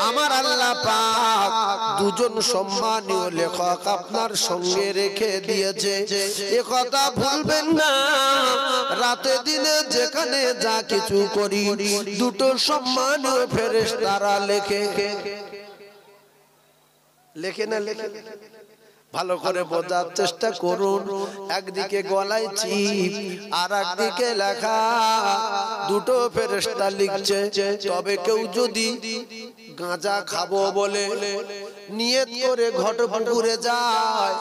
আমার আল্লাহ পাক দুজন সম্মানীয় লেখক আপনার সঙ্গে রেখে দিয়েছে। এ কথা ভুলবেন না, রাতে দিনে যেখানে যা কিছু করি দুটো সম্মানীয় ফেরেশতারা লেখে। লেখে না লেখে? ভালো করে বোঝার চেষ্টা করুন। একদিকে গলায় চিপ আর একদিকে লেখা, দুটো ফেরেশতা লিখছে। তবে কেউ যদি গাঁজা খাবো বলে নিয়ত করে ঘটপুকুরে যায়,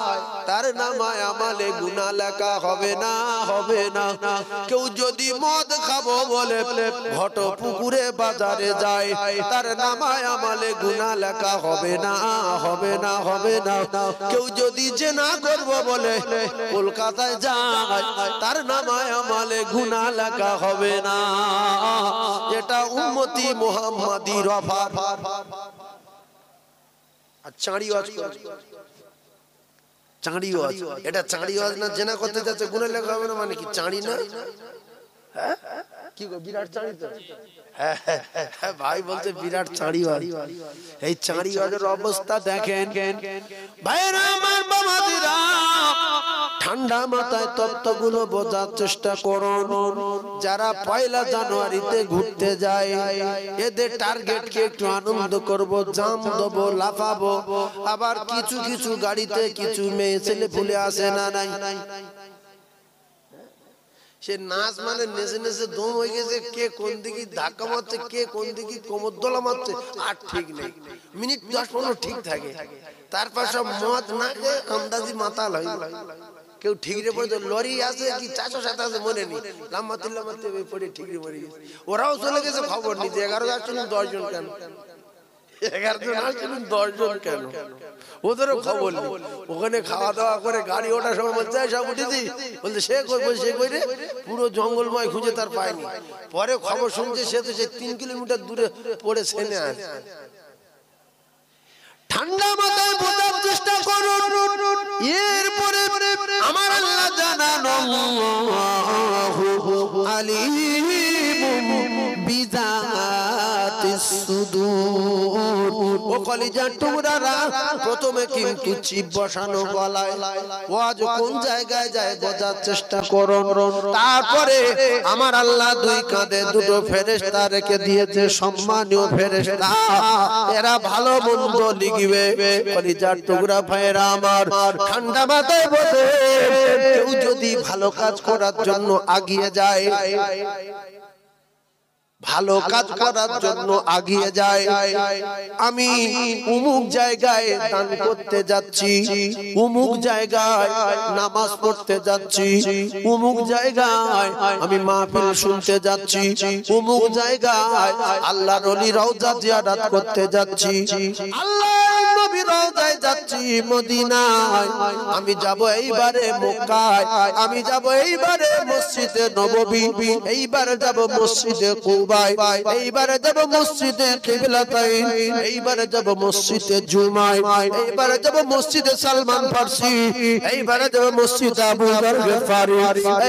তার নামায় আমালে গুনাহ লেখা হবে না, হবে না। কেউ যদি মদ খাবো বলে ঘটপুকুরে বাজারে যায়, তার নামায় আমালে গুনাহ লেখা হবে না, হবে না, হবে না। কেউ যদি জিনা করবো বলে কলকাতায় যায়, তার নামায় আমালে গুনাহ লেখা হবে না। এটা উম্মতি মুহাম্মাদির অফার। আর চাঁড়ি ওয়াজ, চাঁড়ি ওয়াজ, এটা চাঁড়ি ওয়াজ না? জেনা করতে যাচ্ছে গুনাহ লেখা হবে না মানে কি? চাঁড়ি না? হ্যাঁ কি গো, বিরাট চাঁড়ি তো। হ্যাঁ ভাই বলতে বিরাট চাঁড়ি ওয়াজ। এই চাঁড়ি ওয়াজের অবস্থা দেখেন ভাইরা আমার, বাবাদিরা। ঠান্ডা মাথায় তত্ত্বগুলো বোঝার চেষ্টা করুন। যারা পয়লা জানুয়ারিতে ঘুরতে যায়, এদের টার্গেটকে একটু আনন্দ করব, জাম দেবো, লাফাবো। আবার কিছু কিছু গাড়িতে কিছু মেয়ে ছেলে ফুলে আসে না নাই, সে নাচ মানে নেচে নেচে দম হয়ে গেছে। কে কোন দিকে ধাক্কা মারছে, কে কোন দিকে কোমর দোলা মারছে আর ঠিক নেই। মিনিট 10-15 ঠিক থাকে, তারপর সব মদ না খেয়ে আন্দাজি মাতাল হয়। কেউ ঠিকরে পড়ে, লরি আছে কি 407 আছে মনে নেই, লাম্মাতে লাম্মাতে পড়ে ঠিকরে মরে গেছে। ওরাও চলে গেছে, খবর নিতে। 11 জন আসছিলেন, 10 জন কেন? 11 জন আসছিলেন, 10 জন কেন? ওদেরও খবর নেই। ওখানে খাওয়া দাওয়া করে গাড়ি ওঠার সময় বলছে সব উঠেছি, বলছে সে কই, সে কই রে? পুরো জঙ্গলময় খুঁজে তার পায়নি। পরে খবর শুনছে সে তো সে 3 কিলোমিটার দূরে পড়ে সেনে আছে। ঠান্ডা মাথায় বোঝার চেষ্টা করুন। এরপরে আমার আল্লাহ জানানো আলিমুম বিযাতিস সুদূর। ও কলিজার টুকরারা, প্রথমে কিন্তু চিপ বসানো গলায়। ওয়াজ কোন জায়গায় যায় বোঝার চেষ্টা করুন। তারপরে আমার আল্লাহ দুই কাঁধে দুটো ফেরেশতা রেখে দিয়েছে, সম্মানীয় ফেরেশতা। এরা ভালো মন্দ লিখবে। কলিজার টুকরা ভাইরা আমার, ঠান্ডা মাথায় বসে কেউ যদি ভালো কাজ করার জন্য আগিয়ে যায়, ভালো কাজ করার জন্য আগিয়ে যায়, আমি অমুক জায়গায় দান করতে যাচ্ছি, অমুক জায়গায় নামাজ পড়তে যাচ্ছি, অমুক জায়গায় আমি মাহফিল শুনতে যাচ্ছি, অমুক জায়গায় আল্লাহর ওলির রওজা জিয়ারত করতে যাচ্ছি, আল্লাহর নবীর রওজায় যাচ্ছি মদিনায়, আমি যাব এইবারে মক্কায়, আমি যাব এইবারে মসজিদে নববী, এইবারে যাব মসজিদে কুবায়, এইবারে যাব মসজিদে কিবলাতাইন, এইবারে যাব মসজিদে জুমায়, এইবারে যাব মসজিদে সালমান ফারসি, এইবারে যাব মসজিদে আবু যর গফারি,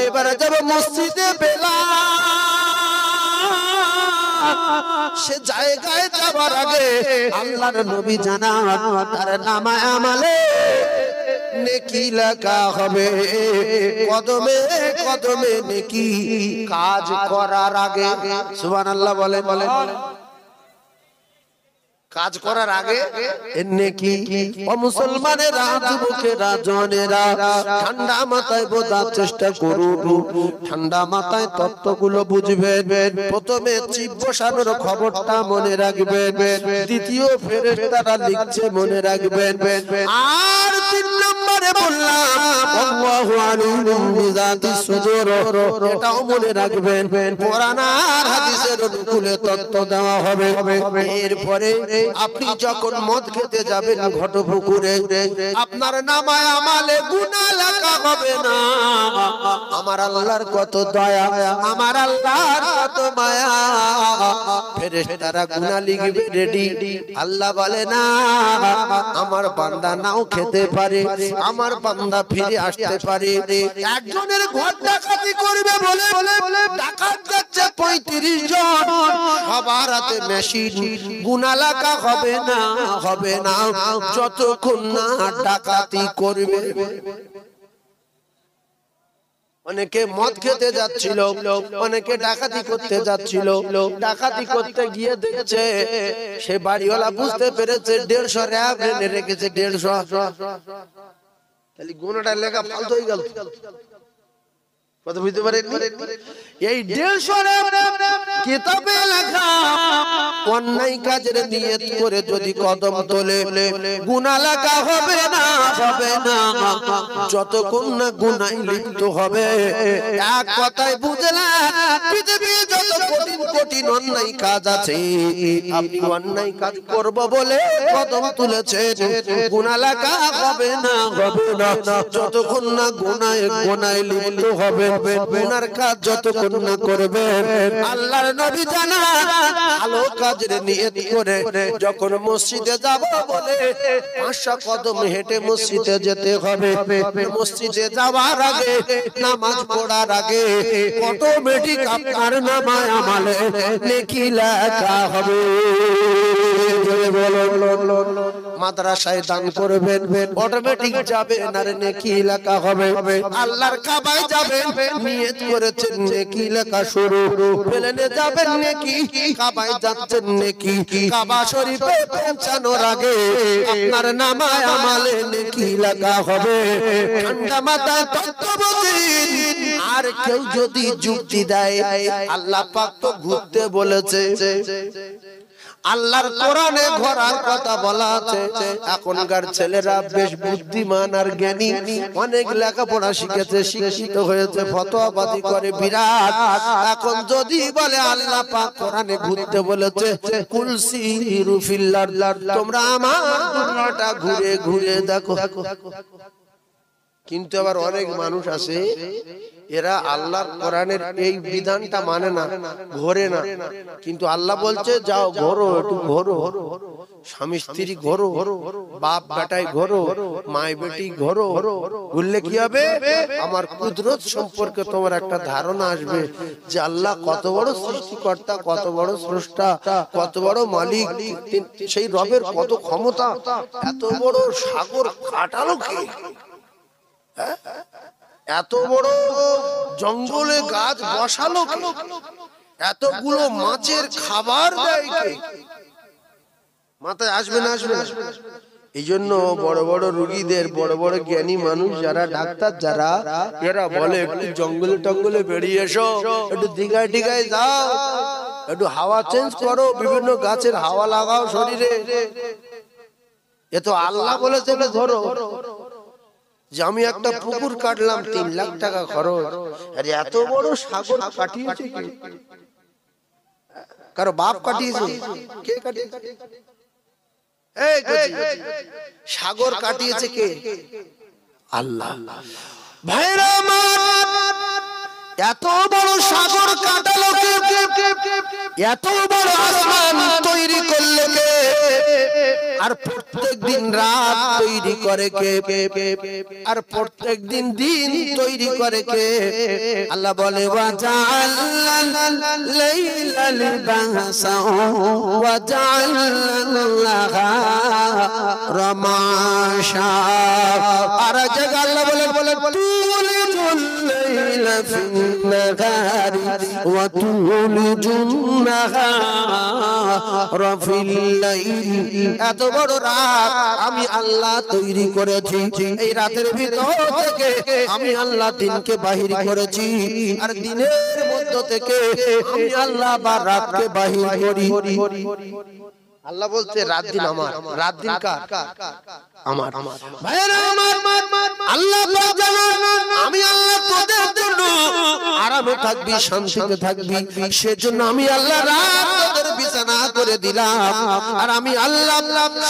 এইবারে যাব মসজিদে বেলাল। সে জায়গায় যাবার আগে আল্লাহর নবী জানান, তার নামে আমলে নেকি লেখা হবে। কদমে কদমে নেকি কাজ করার আগে, সুবহানাল্লাহ বলে বলে, কাজ করার আগে নেকি। ও মুসলমানেরা, যুবকেরা, জনেরা, ঠান্ডা মাথায় বোঝার চেষ্টা করুন। ঠান্ডা মাথায় তত্ত্বগুলো বুঝবেন। প্রথমে চিপ বসানোর খবরটা মনে রাখবেন, দ্বিতীয় ফেরেশতারা লিখছে মনে রাখবেন, আর 3 নম্বরে বললাম আল্লাহু আলিমুম বিযাতিস সুদূর, এটাও মনে রাখবেন। কোরআন আর হাদিসের অনুকূলে তত্ত্ব দেওয়া হবে। এরপরে আপনি যখন মদ খেতে যাবেন ঘটপুকুরে, আপনার নামায় আমালে গুনাহ লেখা হবে না। আমার আল্লাহর কত দয়া, আমার আল্লাহর কত মায়া, ফেরেশতারা গুনাহ লিখবে রেডি। আল্লাহ বলে না, আমার বান্দা নাও খেতে পারে, পারে, আমার বান্দা ফিরে আসতে পারে। একজনের ঘর ডাকাতি করবে বলে ডাকাত যাচ্ছে 35 জন, সবার হাতে মেশিন, গুনাহ লেখা হবে না যতক্ষণ না ডাকাতি করবে। অনেকে মদ খেতে যাচ্ছিল, অনেকে ডাকাতি করতে যাচ্ছিল, ডাকাতি করতে গিয়ে দেখছে সে বাড়িওয়ালা বুঝতে পেরেছে 150 র‍্যাব এনে রেখেছে। 150 তাহলে গুনাহটা লেখা ফালতু হয়ে গেল। কত বুঝতে পারেন? এই 150 কিতাবে লেখা অন্যায় কাজের নিয়ত করে যদি কদম তোলে গুনাহ লেখা হবে না যতক্ষণ না গুনাহে লিপ্ত হবে। এক কথায় বুঝলেন, পৃথিবীর যত কঠিন অন্যায় কাজ আছে, আপনি অন্যায় কাজ করব বলে কদম তুলেছেন, গুনাহ লেখা হবে না যতক্ষণ না গুনাহে লিপ্ত হবে। গুনার কাজ যতক্ষণ না করবে, আল্লাহর নবী জানান ভালো কাজের নিয়ত করে যখন মসজিদে যাব বলে 500 কদম হেঁটে মসজিদে যেতে হবে। মসজিদে যাওয়ার আগে, নামাজ পড়ার আগে অটোমেটিক আপনার নামায় আমলে নেকি লেখা হবে। মাদ্রাসায় দান করবেন, অটোমেটিক যাবে না নেকি লেখা হবে। আল্লাহর কাবায় যাবেন, নিয়ত করেছেন নেকি লেখা শুরু, প্লেনে যাবেন নেকি, কাবায় যাচ্ছেন নেকি, কাবা শরীফে পৌঁছানোর আগে আপনার নামায় আমলে নেকি লেখা হবে। ঠান্ডা মাথায় তত্ত্ববোধীন আর কেউ যদি যুক্তি দেয়, আল্লাহ পাক তো ঘুরতে বলেছে, আল্লাহর কোরআনে ঘোরার কথা বলা আছে। এখনকার ছেলেরা বেশ বুদ্ধিমান আর জ্ঞানী, অনেক লেখাপড়া শিখেছে, শিক্ষিত হয়েছে, ফতোয়াবাজি করে বিরাট। এখন যদি বলে আল্লাহ পাক কোরআনে ঘুরতে বলেছে, কুল সিরু ফিল আরদ, তোমরা আমার দুনিয়াটা ঘুরে ঘুরে দেখো। কিন্তু আবার অনেক মানুষ আছে, এরা আল্লাহর কোরআনের এই বিধানটা মানে না, ঘোরে না। কিন্তু আল্লাহ বলছে যাও ঘোরো, একটু ঘোরো, স্বামী স্ত্রী ঘোরো, বাপ বেটাই ঘোরো, মাই বেটি ঘোরো। ঘুরলে কি হবে? আমার কুদরত সম্পর্কে তোমার একটা ধারণা আসবে যে আল্লাহ কত বড় সৃষ্টিকর্তা, কত বড় স্রষ্টা, কত বড় মালিক, সেই রবের কত ক্ষমতা। এত বড় সাগর কাটালো কে? এত বড় জঙ্গলে গাছ বসালো কে? এতগুলো মাছের খাবার দেয় কে? মাথায় আসবে না? এই জন্য বড় বড় রোগীদের, বড় বড় জ্ঞানী মানুষ যারা, ডাক্তার যারা, এরা বলে একটু জঙ্গলে টঙ্গলে বেরিয়ে এসো, একটু দিঘায় টিঘায় যাও, একটু হাওয়া চেঞ্জ করো, বিভিন্ন গাছের হাওয়া লাগাও শরীরে। এ তো আল্লাহ বলেছে ধরো। যে আমি একটা পুকুর কাটলাম, 3 লাখ টাকা খরচ, আরে এত বড় সাগর কাটিয়েছে কে? কারো বাপ কাটিয়েছে? কে কাটিয়েছে? সাগর কাটিয়েছে কে? আল্লাহ। ভাইরা আমার, এত বড় সাগর কাটালো কে? এত বড় আসমান তৈরি করলে কে? আর প্রত্যেক দিন রাত তৈরি করে কে? আর প্রত্যেক দিন দিন তৈরি করে কে? আল্লাহ বলে ওয়াজাআলনা লাইলা লিবাসা ওয়াজাআলনা রামাশা। আর জায়গা আল্লাহ বলে তুলিজুল লাইলা ফিন নাহারি ওয়া তুলিজুন নাহারা ফিল লাইল। এত বড় রাত আমি আল্লাহ তৈরি করেছি, এই রাতের ভিতর থেকে আমি আল্লাহ দিনকে বাহির করেছি, আর দিনের মধ্য থেকে আমি আল্লাহ বা রাতকে বাহির করি। আল্লাহ বলতে রাত দিন আমার, রাত দিন কার? আমার। ভাইরা আমার, আল্লাহ পাক জানেন আমি আল্লাহ তোদের জন্য আরামে থাকবি, শান্তিতে থাকবি, সেজন্য আমি আল্লাহ রাত তোদের বিছানা করে দিলাম, আর আমি আল্লাহ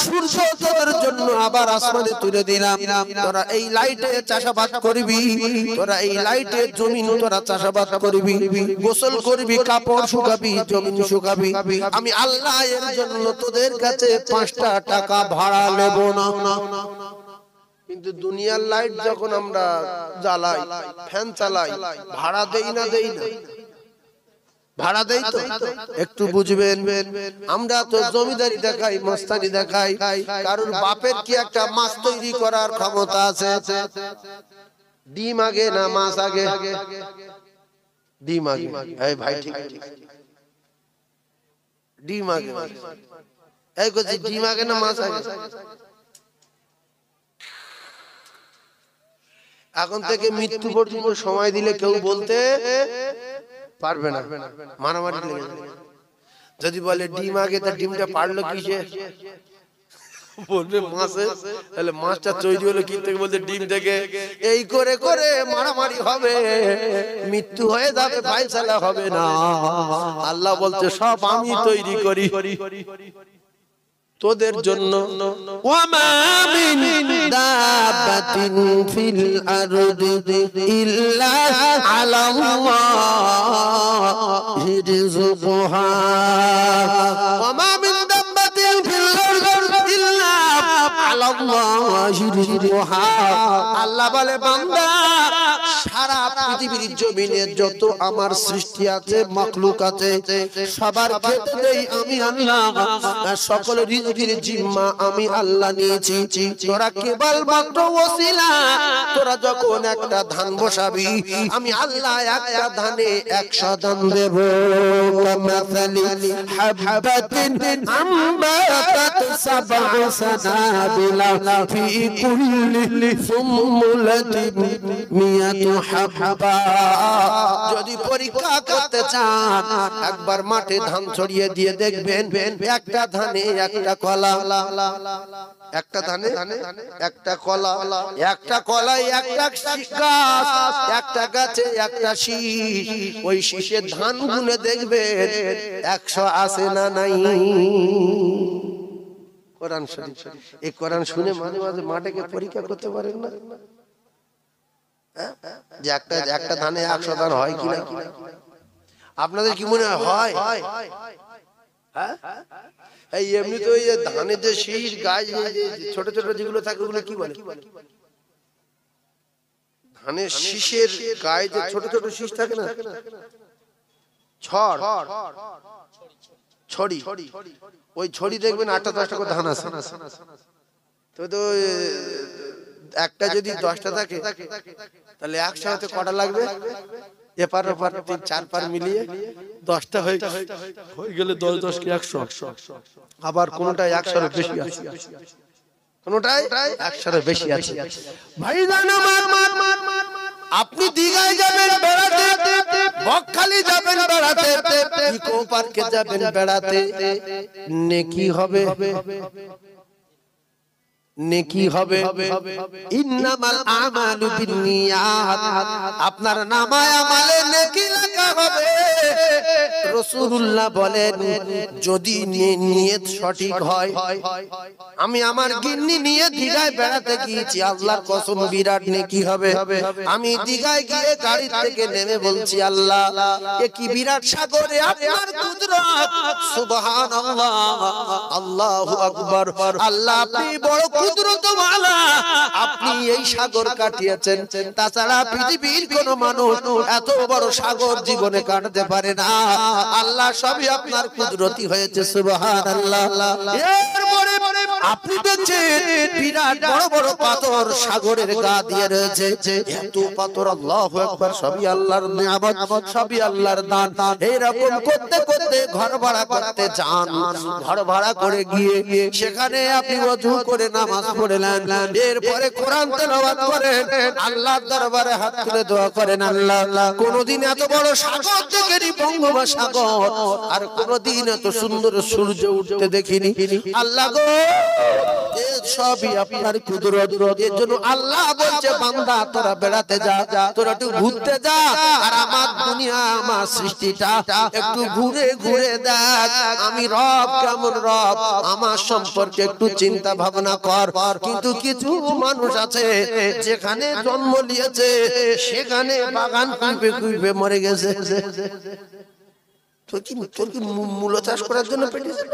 সূর্য তোদের জন্য আবার আসমানে তুলে দিলাম। তোরা এই লাইটে চাষাবাদ করবি, তোরা এই লাইটে জমিন তোরা চাষাবাদ করবি, গোসল করবি, কাপড় শুকাবি, জমিন শুকাবি। আমি আল্লাহ এর জন্য তোদের কাছে 5টা টাকা ভাড়া নেব না। কিন্তু দুনিয়ার লাইট যখন আমরা জ্বালাই, ফ্যান চালাই, ভাড়া দেই না ভাড়া দেই তো? একটু বুঝবেন, আমরা তো জমিদারি দেখাই, মস্তানি দেখাই, কারোর বাপের কি একটা মাছ তৈরি করার ক্ষমতা আছে? ডিম আগে না মাছ আগে? ডিম আগে। এই ভাই ঠিক ডিম আগে। এই কইছি ডিম আগে না মাছ আগে? এখন থেকে মৃত্যু পর্যন্ত সময় দিলে কেউ বলতে পারবে না, মারামারি লেগে যাবে। যদি বলে ডিম আগে, তা ডিমটা পারলো কিসে? বলবে মাছে, তাহলে মাছটা তৈরি হলো কি থেকে? বলতে ডিম থেকে। এই করে করে মারামারি হবে, মৃত্যু হয়ে যাবে, ফায়সালা হবে না। আল্লাহ বলতে সব আমি তৈরি করি তোদের জন্য। ওয়ামা মিন দাবাতিন ফিল আরদি ইল্লা আলাল্লাহি রিজকুহা। ওয়ামা মিন দাবাতিন ফিল আরদি ইল্লা আলাল্লাহি রিজকুহা। আল্লাহ বলে বান্দা, সারা পৃথিবীর জমিনে যত আমার সৃষ্টি আছে, মাখলুক আছে, সবার খেতে দেই আমি আল্লাহ। সকলের রিজকির জিম্মা আমি আল্লাহ নিয়েছি। তোরা কেবল মাত্র ওসিলা। তোরা যখন একটা ধান বসাবি, আমি আল্লাহ একটা ধানে 100 দান দেব। কামাসালি হাববাতিন আমবাতাত সাবআ সানাবিলা ফি কুল্লি সুমুলাতিন মিয়াতু হাব্বা। যদি পরীক্ষা করতে চান, একবার মাঠে ধান ছড়িয়ে দিয়ে দেখবেন, একটা ধানে একটা কলা, একটা ধানে একটা কলা, একটা কলায় একটা গাছ, একটা গাছে একটা শীষ। ওই শীষের ধান গুনে দেখবেন 100 আছে না নাই? কোরআন শরীফ। এই কোরআন শুনে মাঝে মাঝে মাঠে পরীক্ষা করতে পারেন না যে একটা ধানে 100 ধান হয় কিনা? আপনাদের কি মনে হয়? হ্যাঁ, এই এমনি তো এই ধানের যে শীষ, গাছ, ছোট ছোট যেগুলো থাকে ওগুলো কি বলে? ধানের শীষের গায়ে যে ছোট ছোট শীষ থাকে না, ছড়ি। ওই ছড়ি দেখবেন 8টা 10টা করে ধান আছে। তো একটা যদি 10টা থাকে, তাহলে একসাথে কটা লাগবে? এপার ওপার 3-4 পার মিলিয়ে 10টা হয়ে গেলে 10 কি 100। আবার কোনটা 100 এর বেশি আছে, কোনটাই 100 এর বেশি আছে। ভাইজান আমার, আপনি দিঘায় যাবেন বেড়াতে, বকখালি যাবেন বেড়াতে, ইকো পার্কে যাবেন বেড়াতে, নেকি হবে, নেকি হবে। ইন্নামাল আমালু বিন্নিয়াত। আপনার নামায় আমালে নেকি লেখা হবে। রাসূলুল্লাহ বলেন, যদি নিয়ত সঠিক হয়। আমি আমার গিন্নি নিয়ে দিঘায় বেড়াতে গিয়েছি, আল্লাহর কসম বিরাট নেকি হবে। আমি দিঘায় গিয়ে গাড়ি থেকে নেমে বলছি, আল্লাহ এ কি বিরাট সাগরে আপনার কুদরত, সুবহানাল্লাহ, আল্লাহু আকবার। আল্লাহ আপনি বড় কুদরতওয়ালা, আপনি এই সাগর কাটিয়েছেন, তাছাড়া পৃথিবীর কোন মানুষ এত বড় সাগর জীবনে কাটতে পারে না। আল্লাহ সবই আপনার কুদরতি হয়েছে, সুবহানাল্লাহ। এরপরে আপনি দেখছেন বিরাট বড় বড় পাথর সাগরের গা দিয়ে রয়েছে, এত পাথর, আল্লাহু আকবার, সবই আল্লাহর নিয়ামত, সবই আল্লাহর দান। এরকম করতে করতে ঘর ভাড়া করতে যান, ঘর ভাড়া করে গিয়ে সেখানে আপনি ওযু করে নামাজ পড়লেন, এরপরে কোরআন তেলাওয়াত করেন, আল্লাহর দরবারে হাত তুলে দোয়া করেন, আল্লাহ কোনদিন এত বড় সাগর দেখিনি, বঙ্গোপসাগর, আর কোনদিন এত সুন্দর সূর্য উঠতে দেখিনি। আল্লাহ গো, সবই আপনার কুদরত। এর জন্য আল্লাহ বলছে, বান্দা তোরা বেড়াতে যা, তোরা একটু ঘুরতে যা, আর আমার দুনিয়া, আমার সৃষ্টিটা একটু ঘুরে ঘুরে দেখ, আমি রব কেমন রব, আমার সম্পর্কে একটু চিন্তা ভাবনা কর। কিন্তু কিছু মানুষ আছে যেখানে জন্ম নিয়েছে সেখানে বাগান কুইপে কুইপে মরে গেছে। তোর কি মূলো চাষ করার জন্য পেটেছে?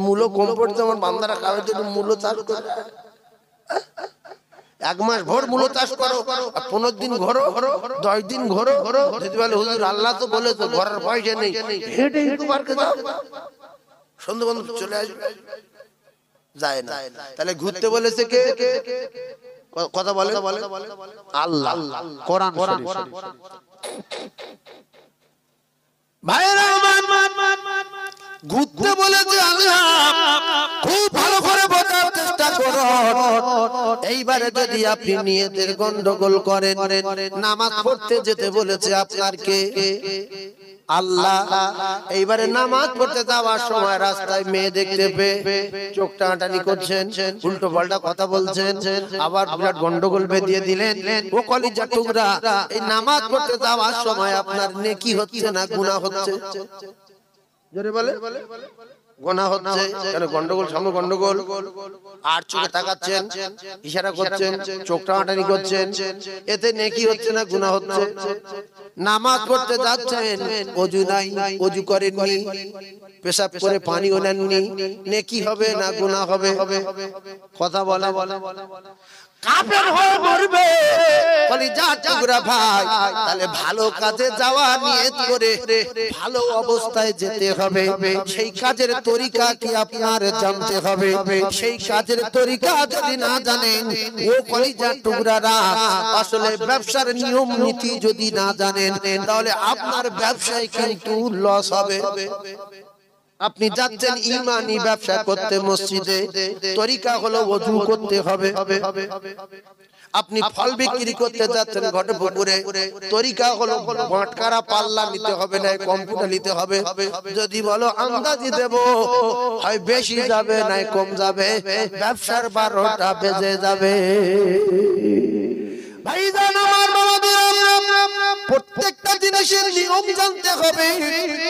মূলো কম পড়ছে, আমার বান্দারা খাওয়ার জন্য মূলো চাষ করে। এক মাস ভোর মূল চাষ করো, 15 দিন ঘোরো, 10 দিন ঘোরো, যদি বলে হুজুর আল্লাহ তো বলে তো ঘরের পয়সা নেই, হেঁটে একটু পার্কে যাও, সন্ধ্যা বন্ধ চলে আসবে, যায় না। তাহলে ঘুরতে বলেছে কে? কথা বলে আল্লাহ, কোরআন শরীফ। ভাইরা ঘুরতে বলেছে আল্লাহ, খুব ভালো করে বোঝার চেষ্টা করো। এইবারে যদি আপনি নিয়তের গন্ডগোল করেন, নামাজ পড়তে যেতে বলেছে আপনার কে? আল্লাহ। এইবারে নামাজ পড়তে যাওয়ার সময় রাস্তায় মেয়ে দেখতে পেয়ে চোখ টানাটানি করছেন, উল্টো পাল্টা কথা বলছেন, আবার বিরাট গন্ডগোল বেঁধিয়ে দিলেন। ও কলিজার টুকরা, এই নামাজ পড়তে যাওয়ার সময় আপনার নেকি হচ্ছে না গুনাহ হচ্ছে? জোরে বলে গুনাহ হচ্ছে। কেন? গন্ডগোল, সামনে গন্ডগোল, আর চোখে তাকাচ্ছেন, ইশারা করছেন, চোখ টানাটানি করছেন, এতে নেকি হচ্ছে না গুনাহ হচ্ছে? নামাজ পড়তে যাচ্ছেন, ওযু নাই, ওযু করেননি, পেশাব করে পানিও নেননি, নেকি হবে না গুনাহ হবে? কথা বলে কাফের হয়ে মরবে। কলিজার টুকরা ভাই, তাহলে ভালো কাজে যাওয়া নিয়ত করে ভালো অবস্থায় যেতে হবে। সেই কাজের তরিকা কি আপনার জানতে হবে। সেই কাজের তরিকা যদি না জানেন, ও কলিজার টুকরারা, আসলে ব্যবসার নিয়ম নীতি যদি না জানেন, তাহলে আপনার ব্যবসায় কিন্তু লস হবে। আপনি যাচ্ছেন ঈমানি ব্যবসা করতে মসজিদে, তরিকা হলো ওযু করতে হবে। আপনি ফল বিক্রি করতে যাচ্ছেন ঘটে পুকুরে, তরিকা হলো বাটকারা পাল্লা নিতে হবে, না কম্পিউটার নিতে হবে। যদি বলো আন্দাজি দেব, হয় বেশি যাবে না কম যাবে, ব্যবসার 12টা বেজে যাবে। ভাইজান আমার বাবাদের, প্রত্যেকটা জিনিসের নিয়ম জানতে হবে,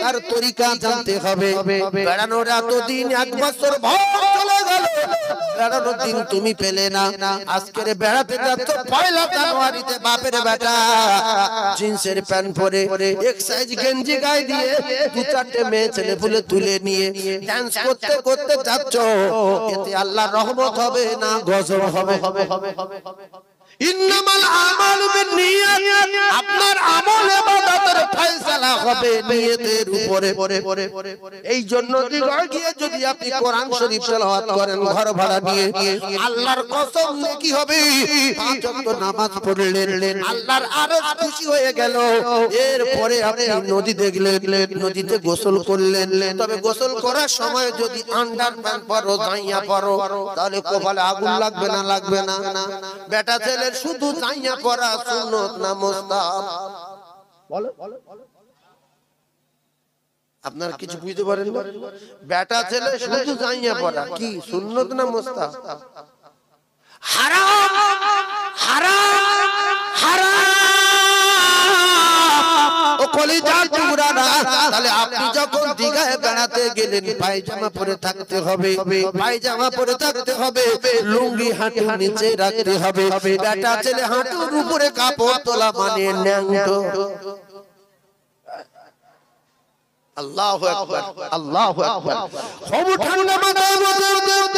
আর তরিকা জানতে হবে। বেড়ানোর এতদিন 1 বছর ভর চলে গেল, বেড়ানোর দিন তুমি পেলে না। আজকের বেড়াতে যাচ্ছ 1 জানুয়ারিতে, বাপের বেটা জিন্সের প্যান্ট পরে, এক সাইজ গেঞ্জি গায়ে দিয়ে 2-4টে মেয়ে ছেলে ফুলে তুলে নিয়ে ডান্স করতে করতে যাচ্ছ, এতে আল্লাহর রহমত হবে না গজব হবে? ইন্নামাল আমালু বিন্নিয়াত, আপনার আমল ইবাদতের ফয়সালা হবে নিয়তের উপরে। এই জন্য দিঘায় গিয়ে যদি আপনি কোরআন শরীফ তেলাওয়াত করেন ঘর ভাড়া নিয়ে, আল্লাহর কসম কি হবে? 5 ওয়াক্ত নামাজ পড়লেন, আল্লাহর আরশ খুশি হয়ে গেল। এরপরে আপনি নদী দেখলেন, নদীতে গোসল করলেন, তবে গোসল করার সময় যদি আন্ডারপ্যান্ট পরো, জাইয়া পরো, তাহলে কপালে আগুন লাগবে না? লাগবে না? বেটা ছেলে শুধু জাইয়া পরা সুন্নত না মুস্তাহাব? আপনারা কিছু বুঝতে পারেন না? বেটা ছেলে শুধু জাইয়া পরা কি সুন্নত না মুস্তাহাব? হারাম, হারাম, হারাম। ও কলিজার টুকরারা, তাহলে আপনি যখন দিঘায় বেড়াতে গেলেন, পায়জামা পরে থাকতে হবে, পায়জামা পরে থাকতে হবে, লুঙ্গি হাঁটুর নিচে রাখতে হবে। বেটা ছেলে হাঁটুর উপরে কাপড় তোলা মানে ন্যাংটো। আল্লাহু আকবার, আল্লাহু আকবার। সব ঠান্ডা মাথায়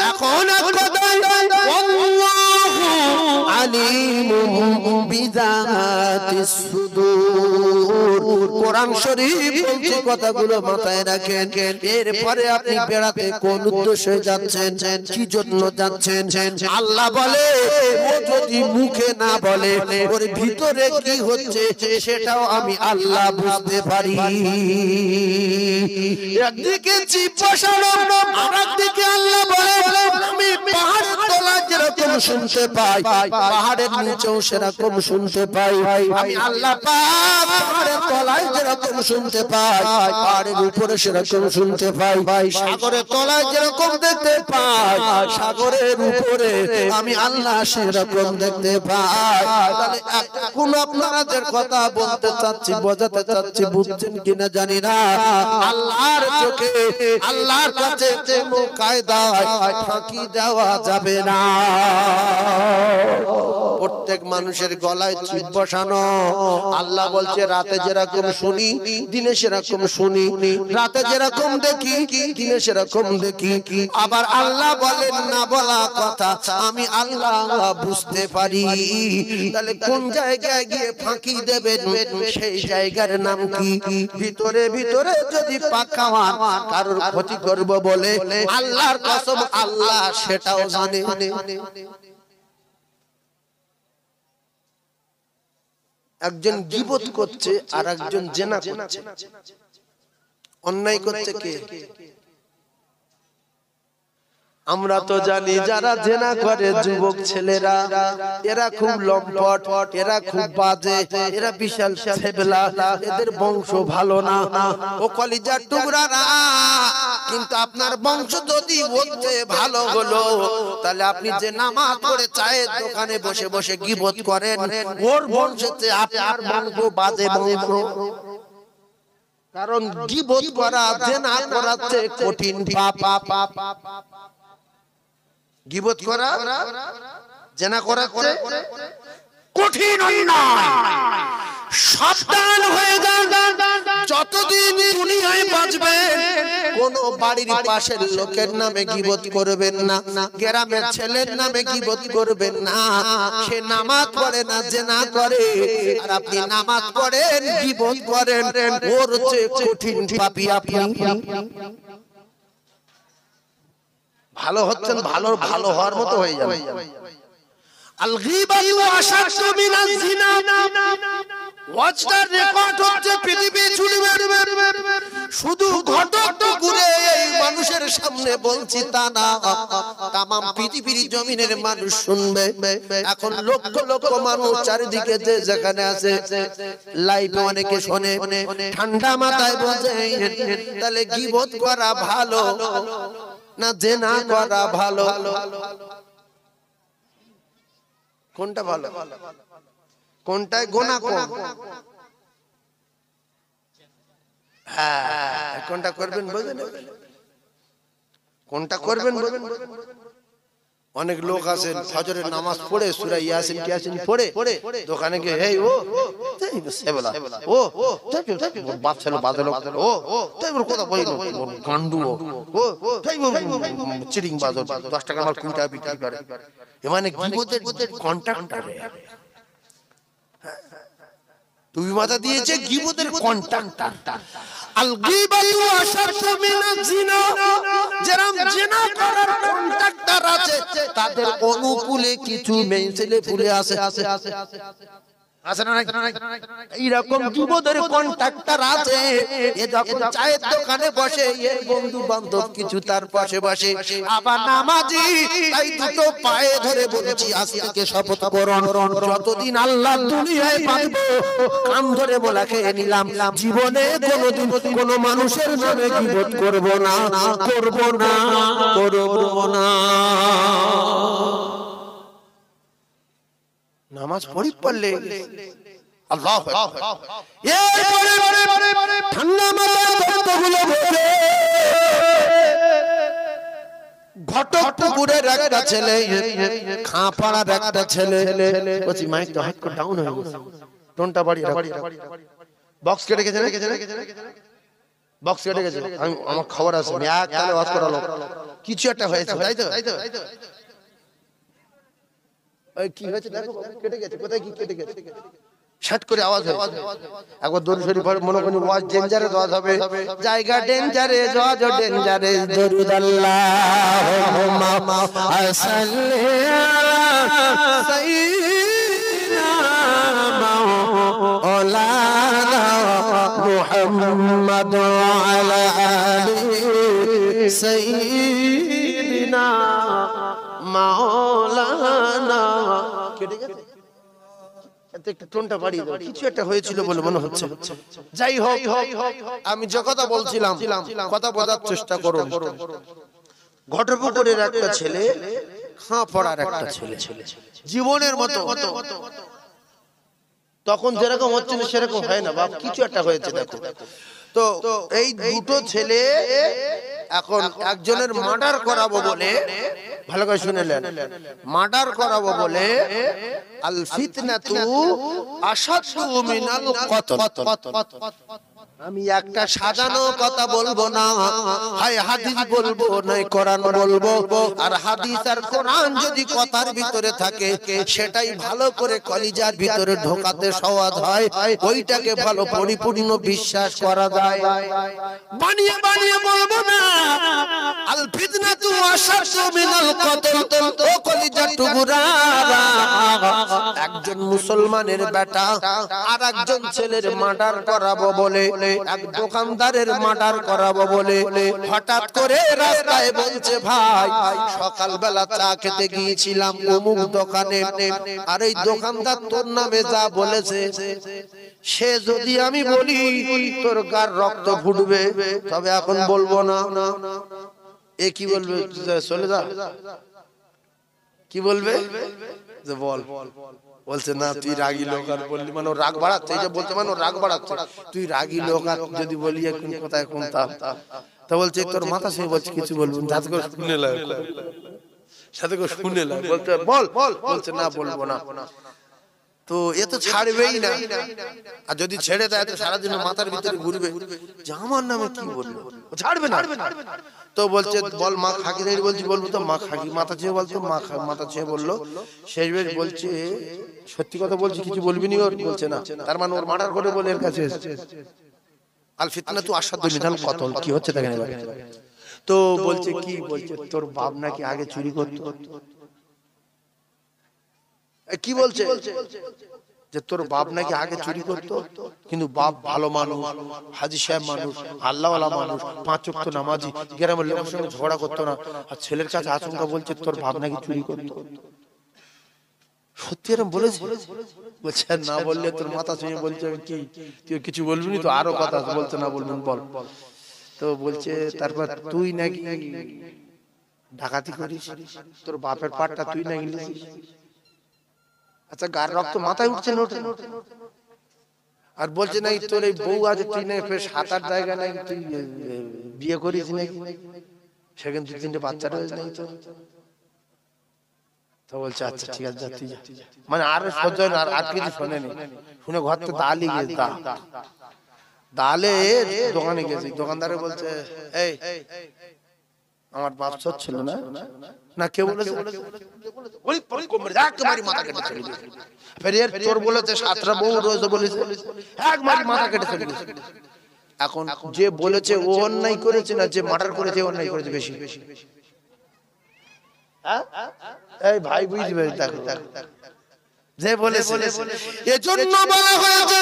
এখন এক কথাই, আল্লাহু আলিমুম বিযাতিস সুদূর। কোরআন শরীফ বলছে, কথাগুলো মাথায় রাখেন। এরপরে আপনি বেড়াতে কোন উদ্দেশ্যে যাচ্ছেন, কি জন্য যাচ্ছেন? আল্লাহ বলে, ও যদি মুখে না বলে, ওর ভিতরে কি হচ্ছে সেটাও আমি আল্লাহ বুঝতে পারি। একদিকে জীব বসানো, আর একদিকে আল্লাহ বলে, আমি পাহাড়ের তলায় যেরকম শুনতে পাই, পাহাড়ের নিচেও সেরকম শুনতে পাই। আমি আল্লাহ পাক পাহাড়ের তলায় যেরকম শুনতে পাই, পাহাড়ের উপরে সেরকম শুনতে পাই। সাগরের তলায় যেরকম দেখতে পাই, সাগরের উপরে আমি আল্লাহ সেরকম দেখতে পাই। তাহলে এখন আপনারা যে কথা বলতে চাচ্ছি, বোঝাতে চাচ্ছি, বুঝছেন কিনা জানি না। আল্লাহর চোখে, আল্লাহর কাছে কোনো কায়দায় ফাঁকি দেওয়া যাবে না। প্রত্যেক মানুষের গলায় চিপ বসানো। আল্লাহ বলছে রাতে যেরকম শুনি দিনে সেরকম শুনি, রাতে যেরকম দেখি দিনে সেরকম দেখি। আবার আল্লাহ বলেন না বলা কথা আমি আল্লাহ বুঝতে পারি। তাহলে কোন জায়গায় গিয়ে ফাঁকি দেবেন সেই জায়গার নাম কি? ভিতরে ভিতরে যদি পাকা কারোর ক্ষতি করব বলে আল্লাহর কসম আল্লাহ সেটাও জানে। একজন গীবত করছে আর একজন জেনা করছে, অন্যায় করছে কে? আমরা তো জানি যারা জেনা করে যুবক ছেলেরা এরা খুব লম্পট, এরা খুব বাজে, এরা বিশাল ছেবলা, এদের বংশ ভালো না। ও কলিজার টুকরা না, কিন্তু আপনার বংশ যদি হচ্ছে ভালো হলো তাহলে আপনি যে নামাজ পড়ে চায়ের দোকানে বসে বসে গীবত করেন ওর বংশতে আপনার বংশ বাজে বংশ। কারণ গীবত করা জেনা করাচ্ছে কঠিন পাপ। গীবত করা জেনা করাচ্ছে কঠিন অন্যায়। সাবধান হয়ে যান, যতদিন দুনিয়ায় বাঁচবেন কোন বাড়ির পাশের লোকের নামে গীবত করবেন না, গ্রামের ছেলের নামে গীবত করবেন না। সে নামাজ পড়ে না জেনা করে আর আপনি নামাজ পড়েন গীবত করেন, ওর চেয়ে কঠিন পাপী আপনি। ভালো হচ্ছেন, ভালো ভালো হওয়ার মতো হয়ে যাবে। আল গীবাতু আশাদ্দু মিনাজ জিনা, ওয়াজটার রেকর্ড হচ্ছে পৃথিবী জুড়ে। শুধু ঘটক ঘুরে এই মানুষের সামনে বলছি তা না, তামাম পৃথিবীর জমিনের মানুষ শুনবে। এখন লক্ষ লক্ষ মানুষ চারিদিকে যে যেখানে আছে লাইভে অনেকে শোনে, ঠান্ডা মাথায় বোঝে তাহলে গীবত করা ভালো না জেনা করা ভালো? কোনটা ভালো? কোনটায় গোনা কম? হ্যাঁ, কোনটা করবেন বোঝেন? কোনটা করবেন বোঝেন? অনেক লোক আছেন ফজরের নামাজ পড়ে সূরা ইয়াসিন টিয়াসিন পড়ে দোকানে গিয়ে এই ও সেবলা ও বাপ ছেলে বাদল ও তাই ওর কথা বলি না গান্ডু ও তাই চিরিং বাদল 10 টাকা মাল 20 টাকা বিক্রি করে। মানে গীবতের কন্ট্রাক্টর, তুমি মাথা দিয়েছে গীবতের কন্ট্রাক্টর। আল গীবাতু আশাদ্দু মিনাজ জিনা, যারা জিনা করার কন্ট্রাক্টর আছে তাদের অনুকূলে কিছু মেয়ে ছেলে ফুলে আসে আছে না? এইরকম যুবদের কন্ট্রাক্টর আছে, এ যখন চায়ের দোকানে বসে এর বন্ধু বান্ধব কিছু তার পাশে বসে আবার নামাজি। তাই দুটো পায়ে ধরে বলছি আজ থেকে শপথ করুন, যতদিন আল্লাহ দুনিয়ায় বাঁচবো কান ধরে বলা খেয়ে নিলাম জীবনে কোনোদিন কোনো মানুষের নামে গীবত করব না, করব না, করব না। নামাজ পড়লে আল্লাহু আকবার, ঠান্ডা মাথায় কতগুলো বলে ঘটকপুরের একটা ছেলে, খাঁপাড়ার একটা ছেলে, বলছি মাইকটা হাত করে ডাউন হয়ে গেছে, টোনটা বাড়িয়ে বক্স কেটে গেছে, বক্স কেটে গেছে। আমার খবর আছে আমি এক কালে ওয়াজ করালো, কিছু একটা হয়েছে তাই তো? কি হয়েছে দেখো, কেটে গেছে, কোথায় কি কেটে গেছে, শাট করে আওয়াজ হয়। একবার দরুদ শরীফ মনে করি ওয়াজ ডেঞ্জারে ওয়াজ হবে, জায়গা ডেঞ্জারে, ওয়াজ ডেঞ্জারে। দরুদ আল্লাহুম্মা সাল্লি আলা সাইয়্যিদিনা মাওলানা মুহাম্মাদ ওয়া আলা আলি সাইয়্যিদিনা মাওলানা। কেটে গেছে, একটু টোনটা বাড়িয়ে দাও, কিছু একটা হয়েছিল বলে মনে হচ্ছে। যাই হোক, আমি যে কথা বলছিলাম কথা বোঝার চেষ্টা করুন। ঘটপুকুরের একটা ছেলে, খাঁপাড়ার একটা ছেলে, জীবনের মতো তখন যেরকম হচ্ছিল সেরকম হয় না বাপ, কিছু একটা হয়েছে দেখো। তো এই দুটো ছেলে এখন একজনের মার্ডার করাবো বলে, ভালো করে শুনেলেন, মার্ডার করাবো বলে আল ফিতনাতু আশাদ্দু মিনাল কতল। আমি একটা সাজানো কথা বলবো না, হয় হাদিস বলবো নাই কোরআন বলবো। আর হাদিস আর কোরআন যদি কথার ভিতরে থাকে সেটাই ভালো করে কলিজার ভিতরে ঢোকাতে সহজ হয়, ওইটাকে ভালো পরিপূর্ণ বিশ্বাস করা যায়। বানিয়ে বানিয়ে বলবো না। আল ফিতনাতু আশাদ্দু মিনাল কতল। ও কলিজার টুকরা, একজন মুসলমানের বেটা আর একজন ছেলের মার্ডার করাবো বলে, এক দোকানদারের মার্ডার করাবো বলে হঠাৎ করে রাস্তায় বলছে, ভাই সকালবেলা চা খেতে গিয়েছিলাম অমুক দোকানে, আর এই দোকানদার তোর নামে যা বলেছে সে যদি আমি বলি তোর গার রক্ত ফুটবে, তবে এখন বলবো না। এ কি বলবে? চলে যা। কি বলবে? যে বল। বলছে না, তুই রাগী লোক আর বললি মানে ও রাগ বাড়াচ্ছে। এই যে বলছে মানে ও রাগ বাড়াচ্ছে, তুই রাগী লোক আর যদি বলি এখন কোথায় কোন তা বলছে তোর মাথা সে বলছে কিছু বলবো যাতে করে শুনে লাগে, সাথে করে শুনে লাগে। বলছে বল বল, বলছে না বলবো না। তো এ তো ছাড়বেই না, আর যদি ছেড়ে দেয় তো সারাদিন মাথার ভিতরে ঘুরবে যে আমার নামে কি বলবে, ছাড়বে না। তো বলছে বল মা খাকি নেই, বলছি বলবো তো মা খাকি, মাথা চেয়ে বলতো, মা মাথা চেয়ে বললো। শেষবার বলছে সত্যি কথা বলছি, কিছু বলবি নি? ওর বলছে না, তার মানে ওর মার্ডার করে বলে এর কাছে এসেছে। আল ফিতনাতু আশাদ্দু মিনাল কতল। কি হচ্ছে দেখেন এবার। তো বলছে কি, বলছে তোর বাপ নাকি আগে চুরি করতো। কি বলছে? যে তোর বাপ নাকি আগে চুরি করতো, কিন্তু বাপ ভালো মানুষ, হাজি সাহেব মানুষ, আল্লাহওয়ালা মানুষ, 5 ওয়াক্ত নামাজি, গ্রামের লোকের সঙ্গে ঝগড়া করতো না। আর ছেলের কাছে আচমকা বলছে তোর বাপ নাকি চুরি করতো। সত্যি এরকম বলেছে? বলছে না বললে তোর মাথা ছুঁয়ে বলছে আমি কি, তুই কিছু বলবি না? তো আরো কথা বলতে না বলবেন বল। তো বলছে তারপর তুই নাকি ডাকাতি করিস, তোর বাপের পাটটা তুই নাকি নিয়েছিস। আচ্ছা, গার রক্ত মাথায় উঠছে না? আর বলছে নাই তোর এই বউ আছে, তুই নাকি 7-8 জায়গা নাকি তুই বিয়ে করিস নাকি, সেখানে 2-3টে বাচ্চা রয়েছে নাকি তো। তো বলছে আচ্ছা ঠিক আছে, তুই যা। মানে আর সহ্য হয় না, আর কিছু শোনেনি। শুনে ঘর থেকে দালি গেছে, দালে দোকানে গেছি, দোকানদারে বলছে এই আমার বাপ সৎ ছিল না? না কেউ বলেছে? ওই কোমরে একবারই মাথা কেটে চলে গেছে। ফের এর চোর বলেছে 7টা বউ রয়েছে বলেছে, একবারই মাথা কেটে চলে গেছে। এখন যে বলেছে ও অন্যায় করেছে না যে মার্ডার করেছে অন্যায় করেছে বেশি? হ্যাঁ এই ভাই বুঝবে, দেখো যে বলেছে। এজন্য বলা হয়েছে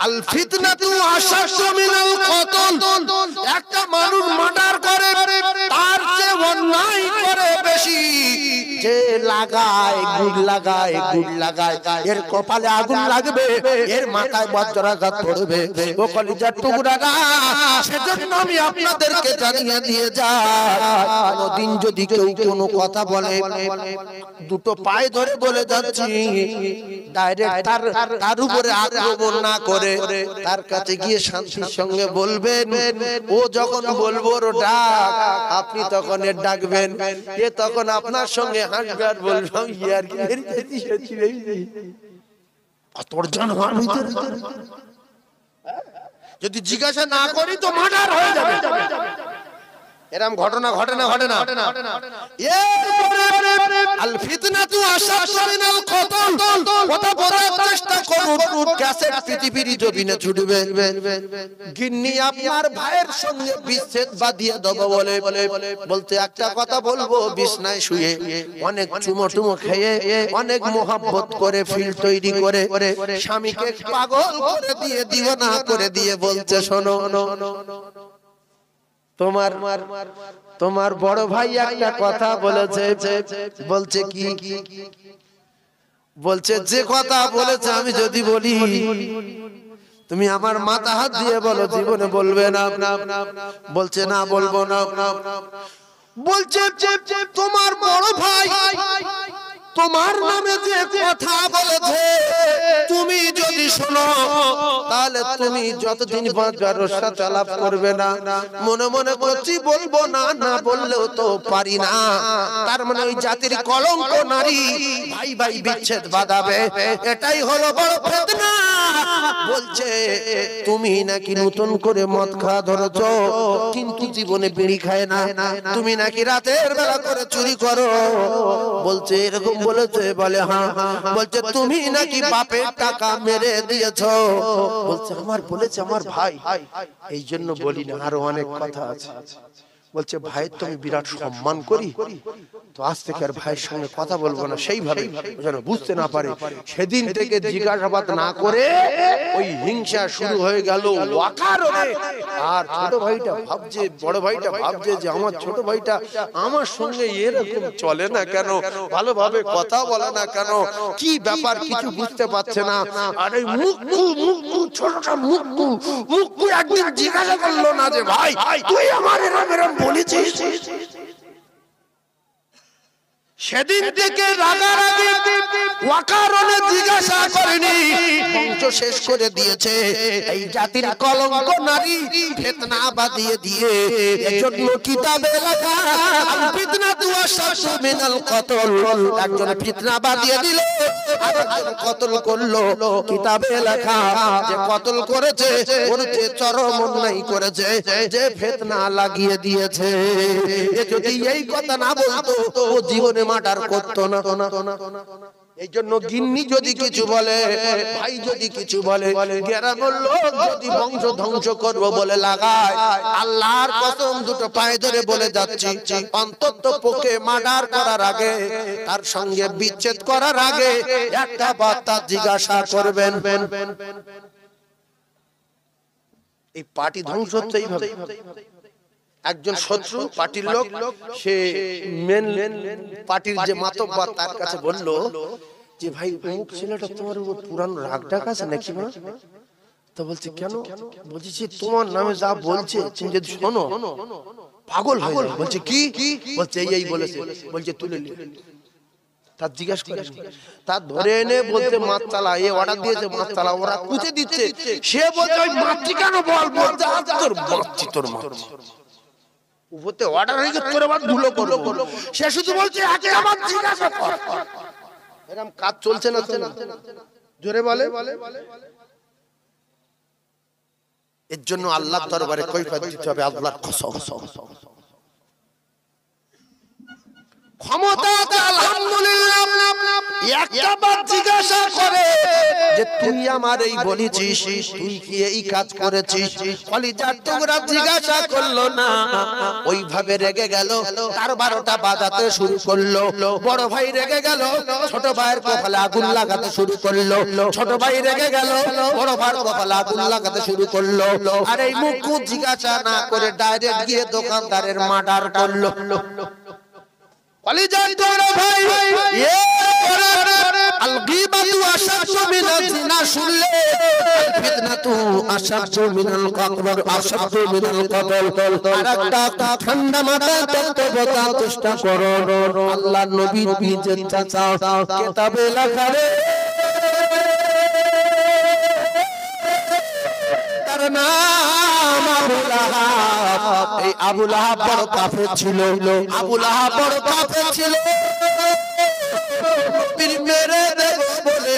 আল ফিতনাতু আশাদ্দু মিনাল কতল। একটা মানুষ মার্ডার করে তার চেয়ে অন্যায় করে বেশি যে লাগায় গুড় লাগায়, গুড় লাগায়, এর কপালে আগুন লাগবে, এর মাথায় বজ্রাঘাত পড়বে। ও কলিজার টুকরারা, সেজন্য আমি আপনাদেরকে জানিয়ে দিয়ে যাই, কোনদিন যদি কেউ কোনো কথা বলে, দুটো পায়ে ধরে বলে যাচ্ছি, ডাইরেক্ট তার উপরে আক্রমণ না করে তার কাছে গিয়ে শান্তির সঙ্গে বলবেন। ও যখন বলবো ওর ডাক, আপনি তখন এর ডাকবেন, এ তখন আপনার সঙ্গে হাসবে আর বলবেন ইয়ার কি তোর জান হওয়ার ভিতরে। যদি জিজ্ঞাসা না করি তো মার্ডার হয়ে যাবে। এরকম ঘটনা ঘটে না? ঘটে না? আল ফিতনাতু আশাদ্দু মিনাল কতল। কথা বলার চেষ্টা করুন, ক্যাসেট পৃথিবীর জমিনে ছুটবে। গিন্নি আপনার ভাইয়ের সঙ্গে বিচ্ছেদ বাঁধিয়ে দেব বলে বলতে একটা কথা বলবো, বিছনায় শুয়ে অনেক চুমো টুমো খেয়ে অনেক মোহাব্বত করে ফিল তৈরি করে স্বামীকে পাগল করে দিয়ে দিওয়ানা করে দিয়ে বলছে শোনো, তোমার বড় ভাই একটা কথা বলেছে। বলছে কি? বলছে যে কথা বলেছে আমি যদি বলি তুমি আমার মাথা হাত দিয়ে বলো জীবনে বলবে না। বলছে না বলবো না। বলছে তোমার বড় ভাই তোমার নামে যে কথা বলেছে তুমি যদি শোনো তাহলে তুমি যতদিন বাঁচবে রসা চালাপ করবে না। মনে মনে করছি বলবো না, না বললেও তো পারি না। তার মানে ওই জাতির কলঙ্ক নারী, ভাই ভাই বিচ্ছেদ বাঁধাবে, এটাই হলো বড় ফিতনা। বলছে তুমি নাকি নতুন করে মদ খাওয়া ধরেছো কিন্তু জীবনে বিড়ি খায় না, তুমি নাকি রাতের বেলা করে চুরি করো। বলছে এরকম বলেছে? বলে হ্যাঁ। বলছে তুমি নাকি বাপের টাকা মেরে দিয়েছো। বলছে আমার বলেছে আমার ভাই, এই জন্য বলি না, আরো অনেক কথা আছে। বলছে ভাইয়ের তো আমি বিরাট সম্মান করি, তো আজ থেকে আর ভাইয়ের সঙ্গে কথা বলবো না, সেইভাবে যেন বুঝতে না পারে। সেদিন থেকে জিজ্ঞাসাবাদ না করে ওই হিংসা শুরু হয়ে গেল ওয়াকারণে। আর ছোট ভাইটা ভাবছে, বড় ভাইটা ভাবছে যে আমার ছোট ভাইটা আমার সঙ্গে এরকম চলে না কেন, ভালোভাবে কথা বলে না কেন, কি ব্যাপার কিছু বুঝতে পারছে না। আর এই মুক্কু ছোটটা মুক্কু একদিন জিজ্ঞাসা করলো না যে ভাই তুই আমার এরম বলেছিস? সেদিন থেকে রাগারাগি ওয়াকারণে জিজ্ঞাসা করেনি, বংশ শেষ করে দিয়েছে। এই জাতির কলঙ্ক নারী ফিতনা বাঁধিয়ে দিয়ে এজন্য কিতাবে লেখা আল ফিতনাতু আশাদ্দু মিনাল কতল। একজন ফিতনা বাঁধিয়ে দিল, আরেকজন কতল করলো। কিতাবে লেখা যে কতল করেছে ওর যে চরম অন্যায় করেছে, যে ফিতনা লাগিয়ে দিয়েছে। এ যদি এই কথা না বলতো ও জীবনে মার্ডার করতো না। এই জন্য গিন্নি যদি কিছু বলে, ভাই যদি কিছু বলে, গ্রামের লোক যদি বংশ ধ্বংস করবো বলে লাগায়, আল্লাহর কসম দুটো পায়ে ধরে বলে যাচ্ছি, অন্তত পক্ষে মার্ডার করার আগে, তার সঙ্গে বিচ্ছেদ করার আগে একটা বার্তা জিজ্ঞাসা করবেন। এই পার্টি ধ্বংস হচ্ছে এইভাবে। একজন শত্রু পার্টির লোক, সে মেন পার্টির যে মাতব্বর তার কাছে বলল যে ভাই অমুক ছেলেটা তোমার উপর পুরানো রাগ ডাক আছে নাকি? না তো বলছে কেন? বলছি তোমার নামে যা বলছে তুমি যদি শোনো পাগল হয়ে যাবে। বলছে কি? বলছে এই বলেছে। বলছে তুলে নিয়ে তার জিজ্ঞাসা করে, তার ধরে এনে বলতে মাছ চালা, এ অর্ডার দিয়েছে মাছ চালা, ওরা কুচে দিচ্ছে। সে বলছে ওই মাছটি কেন বল? বলতে তোর মাছটি, তোর মাছ উপরতে অর্ডার হয়ে গেছে, তোর আবার ধুলো করবো। সে শুধু বলছে আগে আমার জিজ্ঞাসা কর। এরকম কাজ চলছে না? জোরে বলে। এর জন্য আল্লাহর দরবারে কৈফিয়ত দিতে হবে। আল্লাহর কসম ক্ষমতা আছে আলহামদুলিল্লাহ। একটা বার জিজ্ঞাসা করে যে তুই আমার এই বলেছিস, তুই কি এই কাজ করেছিস? কলিজার টুকরা জিজ্ঞাসা করলো না, ওইভাবে রেগে গেল, তার 12টা বাজাতে শুরু করলো। বড় ভাই রেগে গেল, ছোট ভাইয়ের কপালে আগুন লাগাতে শুরু করলো। ছোট ভাই রেগে গেল, বড় ভাইয়ের কপালে আগুন লাগাতে শুরু করলো। আর এই মুখু জিজ্ঞাসা না করে ডাইরেক্ট গিয়ে দোকানদারের মার্ডার করলো। কলিজার টুকরা ভাই, আল গীবাতু আশাদ্দু মিনাল জিনা শুনলে, আল ফিতনাতু আশাদ্দু মিনাল কতল, আশাদ্দু মিনাল কতল। আরেকটা ঠান্ডা মাথায় তত্ত্ব বোঝার চেষ্টা করো। আল্লাহর নবী নিজের চাচা কিতাবে লেখা রে, তার নাম আবু লাহাব। এই আবু লাহাব বড় কাফের ছিল। আবু লাহাব বড় কাফের ছিল। পীর মেরে দেব বলে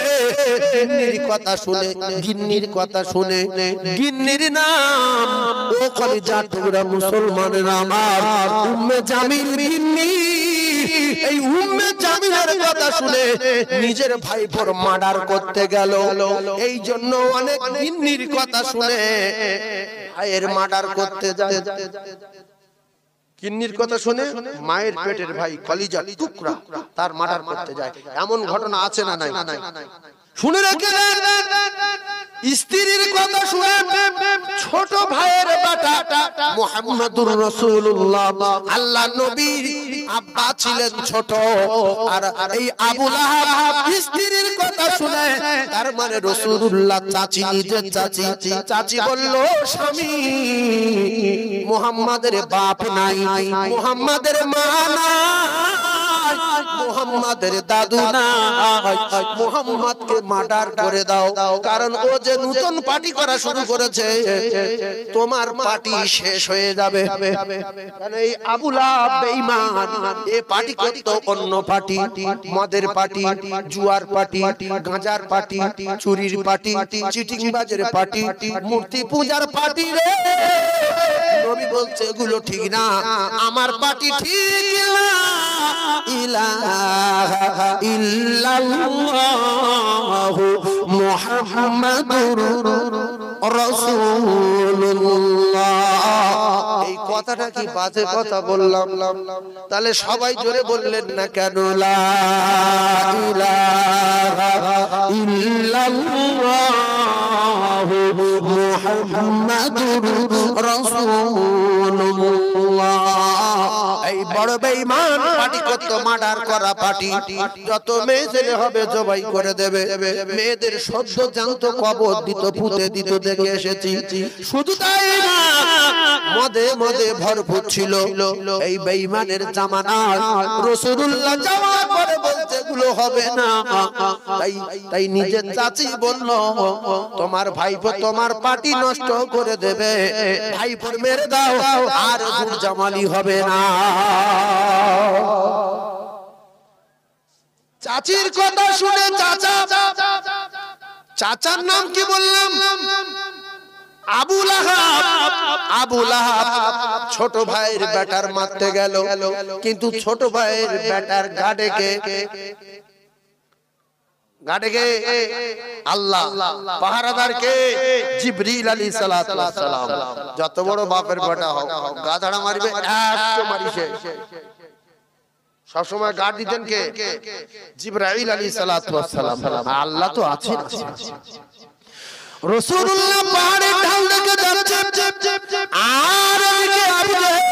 গিন্নির কথা শুনে, গিন্নির কথা শুনে, গিন্নির নাম ও কলিজার টুকরা মুসলমানের আমার উম্মে জামিল গিন্নি। এই উম্মে জামিলের কথা শুনে নিজের ভাই পর মার্ডার করতে গেল। এই জন্য অনেক গিন্নির কথা শুনে ভাইয়ের মার্ডার করতে যায়। গিন্নির কথা শুনে মায়ের পেটের ভাই কলিজার টুকরা তার মার্ডার করতে যায়। এমন ঘটনা আছে না নাই? শুনে রেখে স্ত্রীর কথা শুনে ছোট ভাইয়ের বেটা মুহাম্মদুর রাসূলুল্লাহ, আল্লাহর নবীর আব্বা ছিলেন ছোট। আর এই আবু লাহাব স্ত্রীর কথা শুনে, তার মানে রাসূলুল্লাহ চাচি, নিজের চাচি। চাচি বলল স্বামী মুহাম্মাদের বাপ নাই, মুহাম্মাদের মা নাই, মুহাম্মাদের দাদু না, মুহাম্মাদকে মার্ডার করে দাও, কারণ ও যে নতুন পার্টি করা শুরু করেছে, তোমার পার্টি শেষ হয়ে যাবে। কারণ এই আবু লাহাব বেঈমান, এ পার্টি করতো অন্য পার্টি, মদের পার্টি, জুয়ার পার্টি, গাঁজার পার্টি, চুরির পার্টি, চিটিংবাজের পার্টি, মূর্তি পূজার পার্টি রে। নবী বলছে এগুলো ঠিক না, আমার পার্টি ঠিক না। ইলাহা ইল্লাল্লাহু মুহাম্মাদুর রাসূলুল্লাহ। এই কথাটা কি বাজে কথা বললাম? তাহলে সবাই জোরে বললেন না কেন? লা ইলাহা ইল্লাল্লাহু মুহাম্মাদুর রাসূলুল্লাহ। এই বড় বেঈমান পার্টি করতো, মার্ডার করা পার্টি, যত মেয়ে ছেলে হবে জবাই করে দেবে। মেয়েদের সদ্য জানত কবর দিত, পুঁতে দিত, দেখে এসেছি। শুধু তাই না, মদে মদে ভরপুর ছিল এই বেঈমানের জামানায়। রাসূলুল্লাহ যাওয়ার পরে বলতে এগুলো হবে না। তাই নিজের চাচি বলল, তোমার ভাইপো তোমার পার্টি নষ্ট করে দেবে, ভাইপোর মেরে দাও, আর হুর জামালি হবে না। চাচির কথা শুনে চাচার নাম কি বললাম? আবু লাহাব। আবু লাহাব ছোট ভাইয়ের বেটার মারতে গেল, কিন্তু ছোট ভাইয়ের বেটার গাড়ে আল্লাহ পাহারাদারকে জিবরিল আলাইহিস সালাতু ওয়াস সালাম। যত বড় বাপের বেটা হোক, গাধাড়া মারবে, একটু মারিছে। সব সময় গার্ড দিতেন কে? জিবরাইল আলাইহিস সালাতু ওয়াস সালাম। আল্লাহ তো আছেন। রাসূলুল্লাহ পাহাড়ের ঢাল থেকে যাচ্ছেন, আর এদিকে আবু লাহাব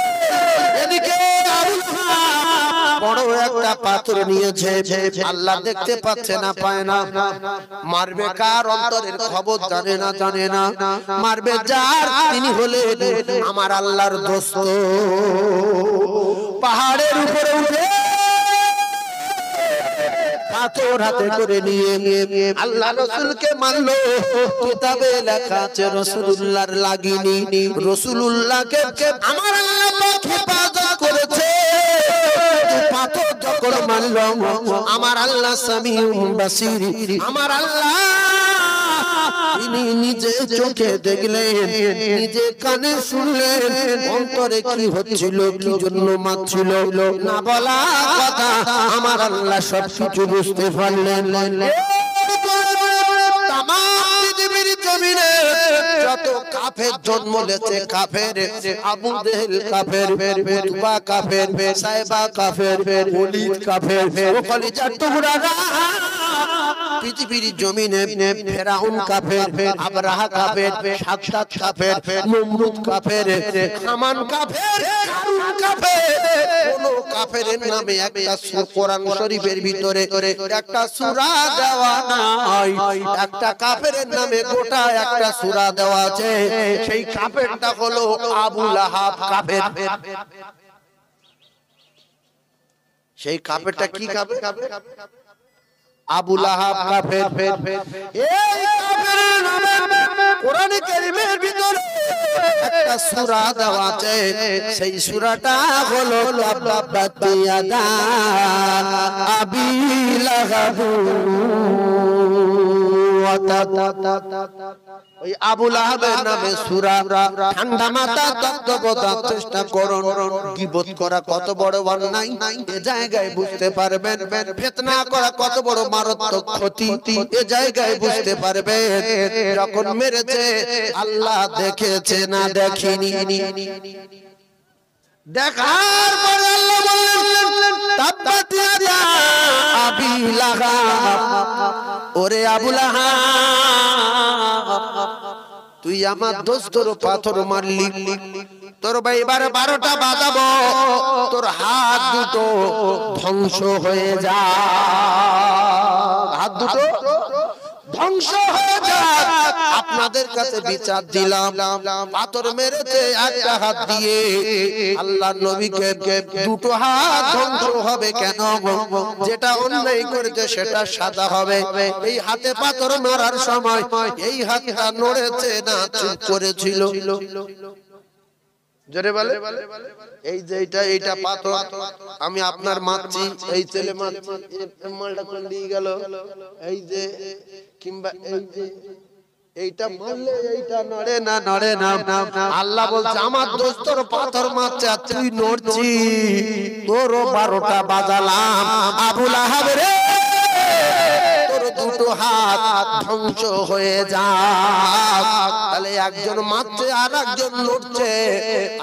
বড় একটা পাথর নিয়েছে। আল্লাহ দেখতে পাচ্ছে না, পায় না। মারবে কার অন্তরের খবর জানে না। মারবে যার, তিনি হলেন আমার আল্লাহর দোস্ত। পাহাড়ের উপরে উঠে পাথর হাতে করে নিয়ে আল্লাহ রাসূলকে মারলো। কিতাবে লেখা আছে রাসূলুল্লাহর লাগিনি। রাসূলুল্লাহকে আমার আল্লাহ পাক হেফাজত করেছে। পাথর যখন মারলো, আমার আল্লাহ সামিউম বাসীর, আমার আল্লাহ তিনি নিজে চোখে দেখলেন, নিজে কানে শুনলেন, অন্তরে কি হচ্ছিল, কি জন্য মারছিল, না বলা কথা আমার আল্লাহ সব কিছু বুঝতে পারলেন। যত কাফের জন্ম লেছে, কাফের, আবু জেহেল কাফের, উতবা কাফের, সাইবা কাফের, ওলীদ কাফের, কলিজার টুকরা পৃথিবীর জমিনে ফেরাউন কাফের, আবরাহা কাফের, সাদদাত কাফের, নমরুদ কাফের, হামান কাফের, কারুন কাফের। কোন কাফেরের নামে একটা কোরআন শরীফের ভিতরে একটা সূরা দেওয়া নাই। একটা কাফেরের নামে গোটা একটা সূরা দেওয়া আছে। সেই কাফেরটা হলো আবু লাহাব কাফের। সেই কাফেরটা কি কাফের? আবু লাহাব কাফের। এই কাফেরের নামে কোরআনে কারীমের ভিতরে একটা সূরা দেওয়া আছে। সেই সূরাটা হলো তাব্বাত ইয়াদা আবি লাহাব। ওই আবু লাহাবের নামে সূরা। ঠান্ডা মাথা তত্ত্ব বোঝার চেষ্টা করুন। গীবত করা কত বড় অন্যায়, এ জায়গায় বুঝতে পারবেন। ফিতনা করা কত বড় মারাত্মক ক্ষতি, এ জায়গায় বুঝতে পারবেন। যখন মেরেছে আল্লাহ দেখেছে না দেখিনি। দেখার পরে আল্লাহ বললেন তাব্বাত ইয়াদা আবি লাহাব। ওরে আবু লাহাব, তুই আমার দোস্তর পাথর মারলি, তোর এবারে 12টা বাজাবো, তোর হাত দুটো ধ্বংস হয়ে যা। হাত দুটো ধ্বংস হয়ে যাক, আপনাদের কাছে বিচার দিলাম। পাথর মেরেছে একটা হাত দিয়ে, আল্লাহর নবীকে দুটো হাত ধ্বংস হবে কেন? যেটা অন্যায় করেছে সেটা সাজা হবে। এই হাতে পাথর মারার সময় এই হাতটা নড়েছে না, চুপ করেছিল। জোরে বলে, এই যে এইটা পাথর আমি আপনার মারছি, এই ছেলে মারছি, মালটা কোন দিয়ে গেল, এই যে কিংবা এই যে এইটা মারলে এইটা নড়ে না, নড়ে না। আল্লাহ বলছে আমার দোস্ত তোর পাথর মারছে আর তুই নড়ছিস, তোরও 12টা বাজালাম। আবু লাহাব রে, তোর দুটো হাত ধ্বংস হয়ে যাক। তাহলে একজন মারছে আর একজন লড়ছে,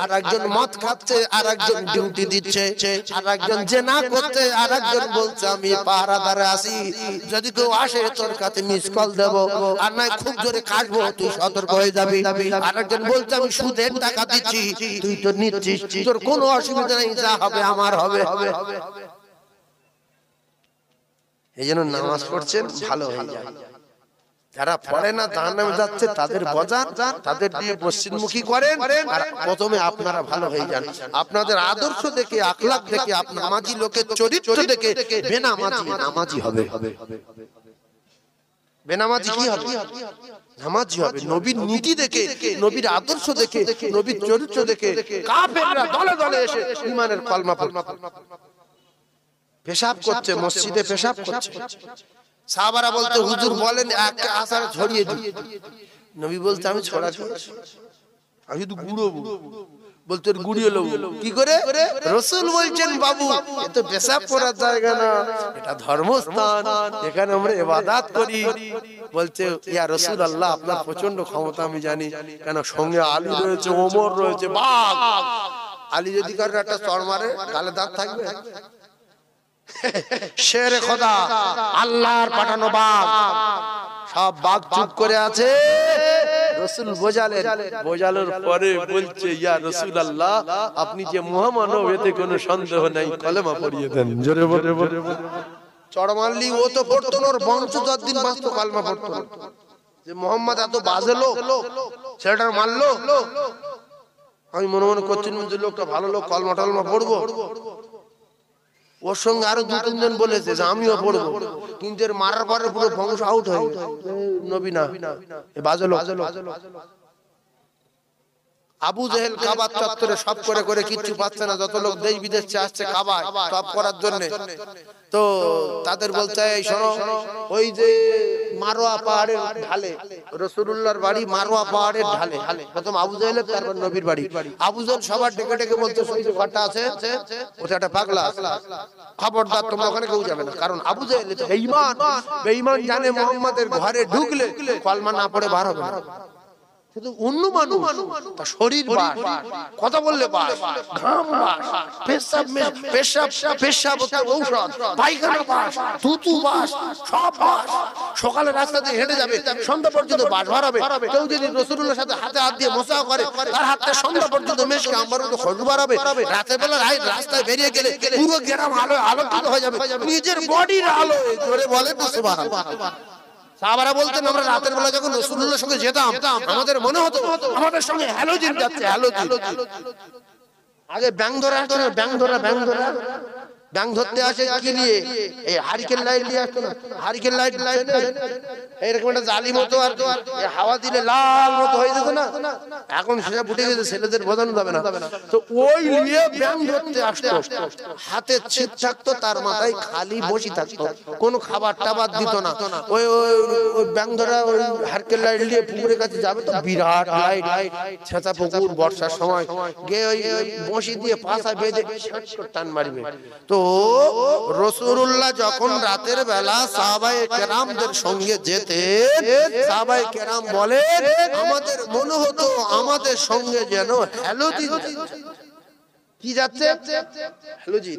আর একজন মদ খাচ্ছে আর একজন ডিউটি দিচ্ছে, আর একজন জেনা করছে আর একজন বলছে আমি পাহারাদারে আসি, যদি কেউ আসে তোর কাছে মিস কল দেবো, আর নাই খুব জোরে কাটবো, তুই সতর্ক হয়ে যাবি। আর একজন বলছে আমি সুদের টাকা দিচ্ছি, তুই তো নিচ্ছিস, তোর কোনো অসুবিধা নেই, যা হবে আমার হবে। এই জন্য নামাজ পড়ছেন ভালো হয়ে যায়। যারা পড়ে না জাহান্নামে যাচ্ছে তাদের বজান, তাদের দিয়ে পশ্চিমমুখী করেন, আর প্রথমে আপনারা ভালো হয়ে যান। আপনাদের আদর্শ দেখে, আখলাক দেখে, আপনার নামাজি লোকের চরিত্র দেখে বেনামাজি নামাজি হবে। বেনামাজি কি হবে? নামাজি হবে। নবীর নীতি দেখে, নবীর আদর্শ দেখে, নবীর চরিত্র দেখে কাফেররা দলে দলে এসে ঈমানের কলমা পড়বে। পেশাব করছে, মসজিদে পেশাব করছে, সাহাবারা বলতে হুজুর বলেন একটা আসার ছড়িয়ে দিই। নবী বলতে আমি ছড়াচ্ছি, আমি শুধু গুড়বো, বলতে গুড়িয়ে নেবো কি করে? রাসূল বলছেন বাবু এ তো পেশাব করার জায়গা না, এটা ধর্মস্থান, এখানে আমরা ইবাদত করি। বলছে ইয়া রাসূলুল্লাহ আপনার প্রচন্ড ক্ষমতা আমি জানি, কেন সঙ্গে আলী রয়েছে, ওমর রয়েছে, বাঘ। আলী যদি কারোর একটা চড় মারে গালে দাঁত থাকবে? শেরে খোদা, আল্লাহর পাঠানো বাঘ, সব বাঘ চুপ করে আছে। রাসূল বোঝালের পরে বলছে ইয়া রাসূলুল্লাহ আপনি যে মহামানব এতে কোনো সন্দেহ নাই, কলেমা পড়িয়ে দেন। জোরে বলে চড় মারলি ও তো পড়তো না, ওর বংশ যতদিন বাঁচতো কলেমা পড়তো না। যে মুহাম্মদ এত বাজে লোক, ছেলেটার মারলো। আমি মনে মনে করছিলাম যে লোকটা ভালো লোক, কলেমা টলমা পড়বো। ওর সঙ্গে আরো 2-3 জন বলেছে যে আমিও পড়বো, কিন্তু এর মারার পরে পুরো বংশ আউট হয়ে গেছে। নবী না, এ বাজে লোক। আবু জেহেল কাবার চত্বরে সব করে করে কিচ্ছু পাচ্ছে না, যত লোক দেশ বিদেশ আসছে কাবায় সব করার জন্য। তো তাদের বলতে এই শোনো, ওই যে মারোয়া পাহাড়ের ঢালে, রাসূলুল্লাহর বাড়ি মারোয়া পাহাড়ের ঢালে। প্রথম আবু জেহেল, তারপর নবীর বাড়ি। আবু জেহেল সবার ডেকে ডেকে বলতে ওই যে ঘরটা আছে ওটা একটা পাগলা, খবরদার তোমরা ওখানে কেউ যাবে না। কারণ আবু জেহেল বেঈমান জানে মুহাম্মাদের ঘরে ঢুকলে কলমা না পড়ে বার হবে না। শুধু অন্য মানুষ, তার শরীর বাস, কথা বললে বাস, ঘাম বাস, পেশাব ঔষধ, পায়খানা বাস, থুতু বাস, সব বাস। সকালে রাস্তা দিয়ে হেঁটে যাবে, সন্ধ্যা পর্যন্ত বাস ভরাবে। কেউ যদি রাসূলুল্লাহর সাথে হাতে হাত দিয়ে মোসা করে, তার হাতে সন্ধ্যা পর্যন্ত মেশকে আম্বার মতো খুশবু বাড়াবে। রাতের বেলা রাস্তায় বেরিয়ে গেলে পুরো গ্রাম আলোকিত হয়ে যাবে, নিজের বডির আলো। জোরে বলেন না সুবহানাল্লাহ। সাহাবারা বলতেন আমরা রাতের বেলা যখন রাসূলুল্লাহর সঙ্গে যেতাম আমাদের মনে হতো আমাদের সঙ্গে হ্যালোজিন যাচ্ছে, হ্যালোজিন। আগে ব্যাং ধরা আসতো না, ব্যাং ধরতে আসে কি নিয়ে? এই হারিকেন লাইট নিয়ে আসতো না, হারিকেন লাইট এইরকম একটা জালি মতো, আর হাওয়া দিলে লাল মতো হয়ে যেত না। এখন সেটা ফুটে গেছে, ছেলেদের বোঝানো যাবে না। তো ওই নিয়ে ব্যাং ধরতে আসতো, হাতে ছিপ থাকতো, তার মাথায় খালি বসি থাকতো, কোনো খাবার টাবার দিত না। ওই ব্যাং ধরা ওই হারিকেন লাইট নিয়ে পুকুরের কাছে যাবে, তো বিরাট লাইট, ছেঁচা পুকুর, বর্ষার সময় গিয়ে ওই বসি দিয়ে পাশা বেঁধে টান মারবে। তো রাসূলুল্লাহ যখন রাতের বেলা সাহাবায়ে কেরামদের সঙ্গে যেতেন, সাহাবায়ে কেরাম বলেন আমাদের মনে হতো আমাদের সঙ্গে যেন হ্যালোজিন। কি যাচ্ছে হ্যালোজিন।